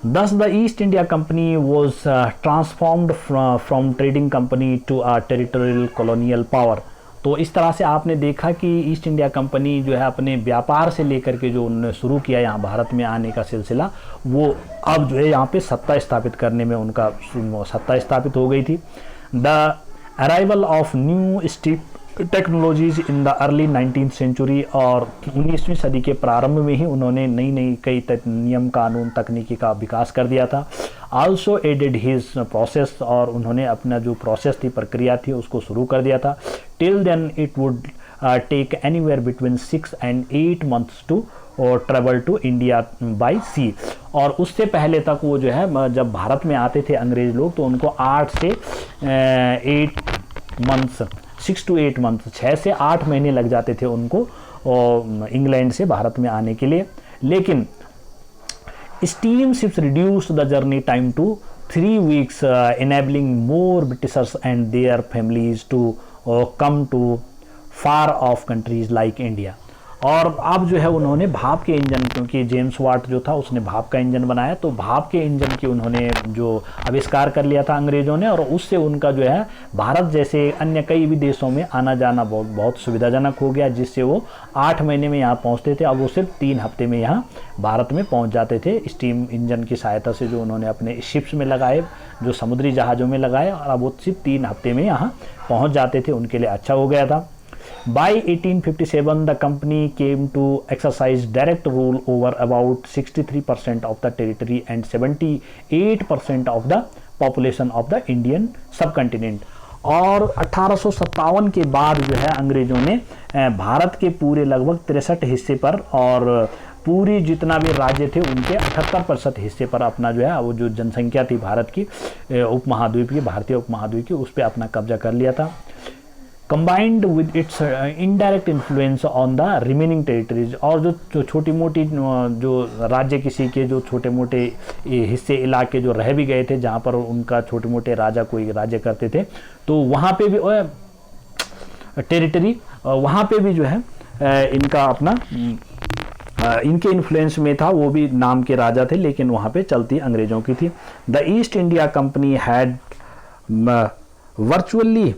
Thus the East India Company was transformed from trading company to a territorial colonial power। तो इस तरह से आपने देखा कि ईस्ट इंडिया कंपनी जो है अपने व्यापार से लेकर के जो उन्होंने शुरू किया यहाँ भारत में आने का सिलसिला, वो अब जो है यहाँ पे सत्ता स्थापित करने में उनका सत्ता स्थापित हो गई थी। The arrival of new technologies in the early 19th century, और 19वीं सदी के प्रारंभ में ही उन्होंने नई नई कई नियम कानून तकनीकी का विकास कर दिया था। आल्सो एडेड हिज प्रोसेस, और उन्होंने अपना जो प्रोसेस थी, प्रक्रिया थी, उसको शुरू कर दिया था। Till then it would take anywhere between 6 and 8 months to और travel to India by sea. और उससे पहले तक वो जो है जब भारत में आते थे अंग्रेज लोग, तो उनको 8 से 8 मंथ्स 6 to 8 months 6 से 8 महीने लग जाते थे उनको इंग्लैंड से भारत में आने के लिए। लेकिन steam ships reduce the journey time to 3 weeks, enabling more Britishers and their families to come to far off countries like India। और अब जो है उन्होंने भाप के इंजन, क्योंकि जेम्स वाट जो था उसने भाप का इंजन बनाया, तो भाप के इंजन की उन्होंने जो आविष्कार कर लिया था अंग्रेज़ों ने, और उससे उनका जो है भारत जैसे अन्य कई भी देशों में आना जाना बहुत सुविधाजनक हो गया, जिससे वो 8 महीने में यहाँ पहुँचते थे। अब वो सिर्फ 3 हफ्ते में यहाँ भारत में पहुँच जाते थे, स्टीम इंजन की सहायता से जो उन्होंने अपने शिप्स में लगाए, जो समुद्री जहाज़ों में लगाए, और अब वो सिर्फ 3 हफ्ते में यहाँ पहुँच जाते थे, उनके लिए अच्छा हो गया था। By 1857, the company came to exercise direct rule over about 63% of the territory and 78% of the population of the Indian subcontinent। और 1857 के बाद जो है अंग्रेज़ों ने भारत के पूरे लगभग 63 हिस्से पर और पूरी जितना भी राज्य थे उनके 78% हिस्से पर अपना जो है वो जो जनसंख्या थी भारत की उपमहाद्वीप की, भारतीय उपमहाद्वीप की, उस पर अपना कब्जा कर लिया था। combined with its indirect influence on the remaining territories, और जो छोटी मोटी जो राज्य किसी के जो छोटे मोटे हिस्से इलाके जो रह भी गए थे, जहाँ पर उनका छोटे मोटे राजा कोई राज्य करते थे, तो वहाँ पे भी टेरिटरी, वहाँ पे भी जो है इनका अपना इनके इन्फ्लुएंस में था, वो भी नाम के राजा थे, लेकिन वहाँ पे चलती अंग्रेज़ों की थी। The East India company had virtually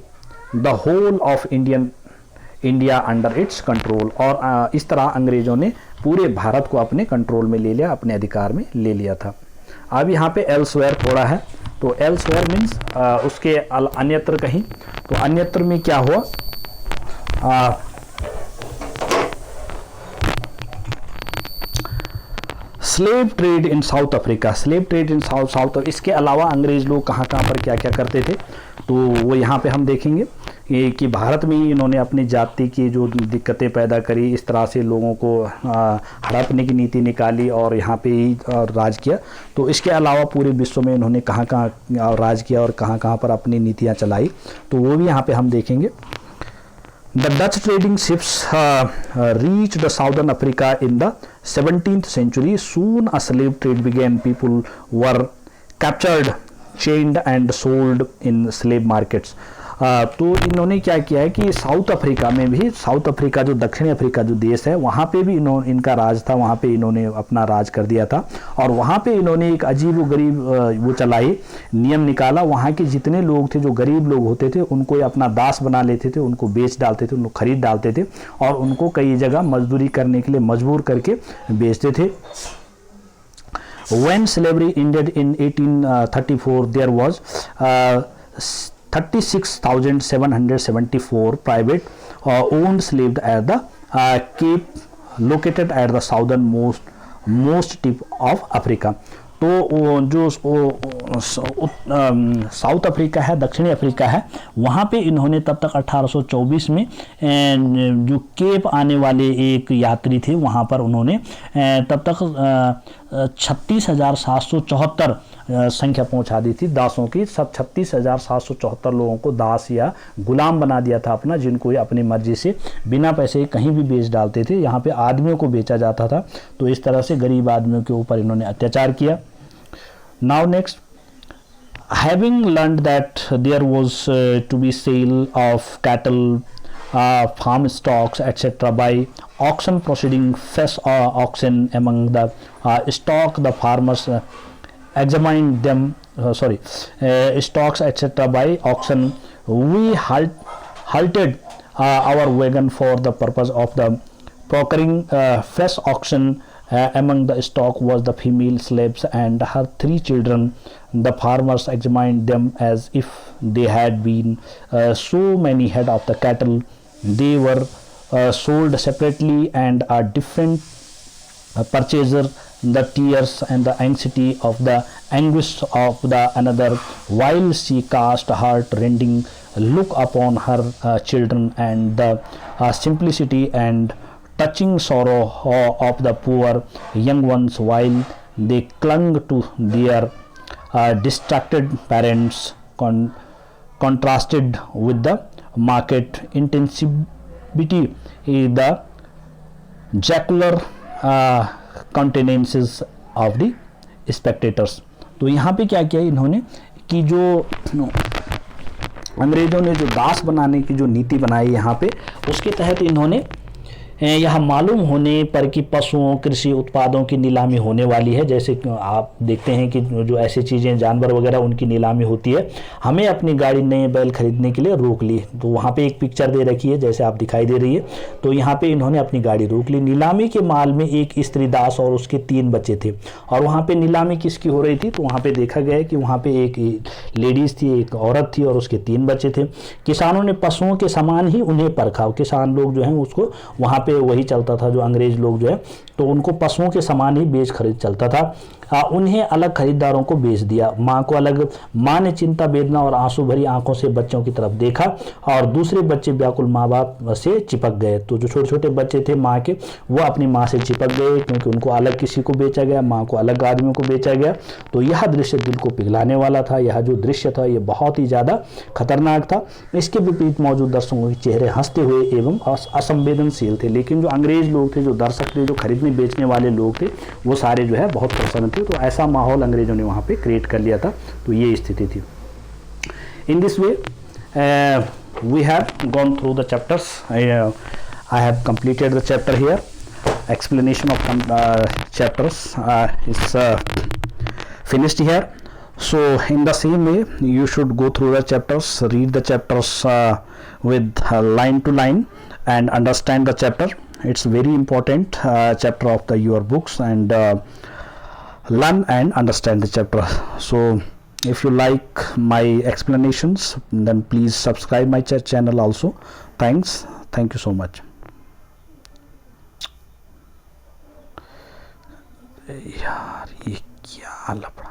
the whole of India under its control, और इस तरह अंग्रेज़ों ने पूरे भारत को अपने कंट्रोल में ले लिया, अपने अधिकार में ले लिया था। अब यहाँ पे एल्सवेयर थोड़ा है, तो एल्सवेयर मीन्स उसके अन्यत्र कहीं, तो अन्यत्र में क्या हुआ, slave trade in south Africa, slave trade in south, इसके अलावा अंग्रेज़ लोग कहाँ पर क्या क्या करते थे, तो वो यहाँ पे हम देखेंगे कि भारत में ही इन्होंने अपनी जाति की जो दिक्कतें पैदा करी, इस तरह से लोगों को हड़पने की नीति निकाली और यहाँ पे ही राज किया। तो इसके अलावा पूरे विश्व में इन्होंने कहाँ कहाँ राज किया और कहाँ कहाँ पर अपनी नीतियाँ चलाई, तो वो भी यहाँ पे हम देखेंगे। The Dutch trading ships reached the southern Africa in the 17th century. Soon a slave trade began. People were captured, chained and sold in slave markets. तो इन्होंने क्या किया है कि साउथ अफ्रीका में भी, साउथ अफ्रीका जो दक्षिणी अफ्रीका जो देश है, वहाँ पे भी इनका राज था, वहाँ पे इन्होंने अपना राज कर दिया था। और वहाँ पे इन्होंने एक अजीब गरीब वो चलाई, नियम निकाला, वहाँ के जितने लोग थे जो गरीब लोग होते थे उनको अपना दास बना लेते थे, उनको बेच डालते थे, उनको खरीद डालते थे और उनको कई जगह मजदूरी करने के लिए मजबूर करके बेचते थे। When slavery ended in 1834, there was 36,774 private owned slaves at the Cape located at the southernmost tip of Africa। तो जो साउथ अफ्रीका है, दक्षिणी अफ्रीका है, वहाँ पे इन्होंने तब तक 1824 में जो केप आने वाले एक यात्री थे, वहाँ पर उन्होंने तब तक 36,774 संख्या पहुंचा दी थी दासों की। सब 36,774 लोगों को दास या गुलाम बना दिया था अपना, जिनको ये अपनी मर्जी से बिना पैसे कहीं भी बेच डालते थे। यहाँ पे आदमियों को बेचा जाता था, तो इस तरह से गरीब आदमियों के ऊपर इन्होंने अत्याचार किया। Now next, having learned that there was to be sale of cattle, farm stocks etc. by auction proceeding, fresh auction among the stock, the farmers examined them stocks etc. by auction. We halted our wagon for the purpose of the procuring fresh auction. Among the stock was the female slaves and her 3 children. The farmers examined them as if they had been so many head of the cattle. they were sold separately and a different purchaser, the tears and the anxiety of the anguish of the another, while she cast heart-rending look upon her children and the simplicity and touching sorrow of the poor young ones, while they clung to their distracted parents, contrasted with the market intensity, the jocular countenances of the spectators. तो यहाँ पे क्या किया इन्होंने कि जो अंग्रेज़ों ने जो दास बनाने की जो नीति बनाई यहाँ पे, उसके तहत इन्होंने यह मालूम होने पर कि पशुओं कृषि उत्पादों की नीलामी होने वाली है, जैसे आप देखते हैं कि जो ऐसी चीज़ें जानवर वगैरह उनकी नीलामी होती है, हमें अपनी गाड़ी नए बैल खरीदने के लिए रोक ली। तो वहाँ पे एक पिक्चर दे रखी है जैसे आप दिखाई दे रही है। तो यहाँ पे इन्होंने अपनी गाड़ी रोक ली। नीलामी के माल में एक स्त्री दास और उसके 3 बच्चे थे, और वहाँ पर नीलामी किसकी हो रही थी, तो वहाँ पर देखा गया कि वहाँ पर एक लेडीज़ थी, एक औरत थी और उसके 3 बच्चे थे। किसानों ने पशुओं के समान ही उन्हें परखा। किसान लोग जो हैं उसको वहाँ पे वही चलता था, जो अंग्रेज लोग जो है तो उनको पशुओं के समान ही बेच खरीद चलता था। उन्हें अलग खरीदारों को बेच दिया। माँ को अलग। माँ ने चिंता वेदना और आंसू भरी आंखों से बच्चों की तरफ देखा, और दूसरे बच्चे व्याकुल माँ बाप से चिपक गए। तो जो छोटे छोटे बच्चे थे माँ के, वो अपनी माँ से चिपक गए, क्योंकि उनको अलग किसी को बेचा गया, माँ को अलग आदमियों को बेचा गया। तो यह दृश्य दिल को पिघलाने वाला था। यह जो दृश्य था ये बहुत ही ज़्यादा खतरनाक था। इसके विपरीत मौजूद दर्शकों के चेहरे हंसते हुए एवं असंवेदनशील थे, लेकिन जो अंग्रेज लोग थे, जो दर्शक थे, जो खरीदने बेचने वाले लोग थे, वो सारे जो है बहुत प्रसन्न थे। तो ऐसा माहौल अंग्रेजों ने वहाँ पे क्रिएट कर लिया था। तो ये स्थिति थी। In this way we have gone through the chapters. I have completed the chapter here. Explanation of chapters is finished here. So in the same way you should go through the chapters, read the chapters with line to line and understand the chapter. It's very important chapter of your books, and learn and understand the chapter. So if you like my explanations, then please subscribe my channel also. Thank you so much. यार ये क्या लफड़ा।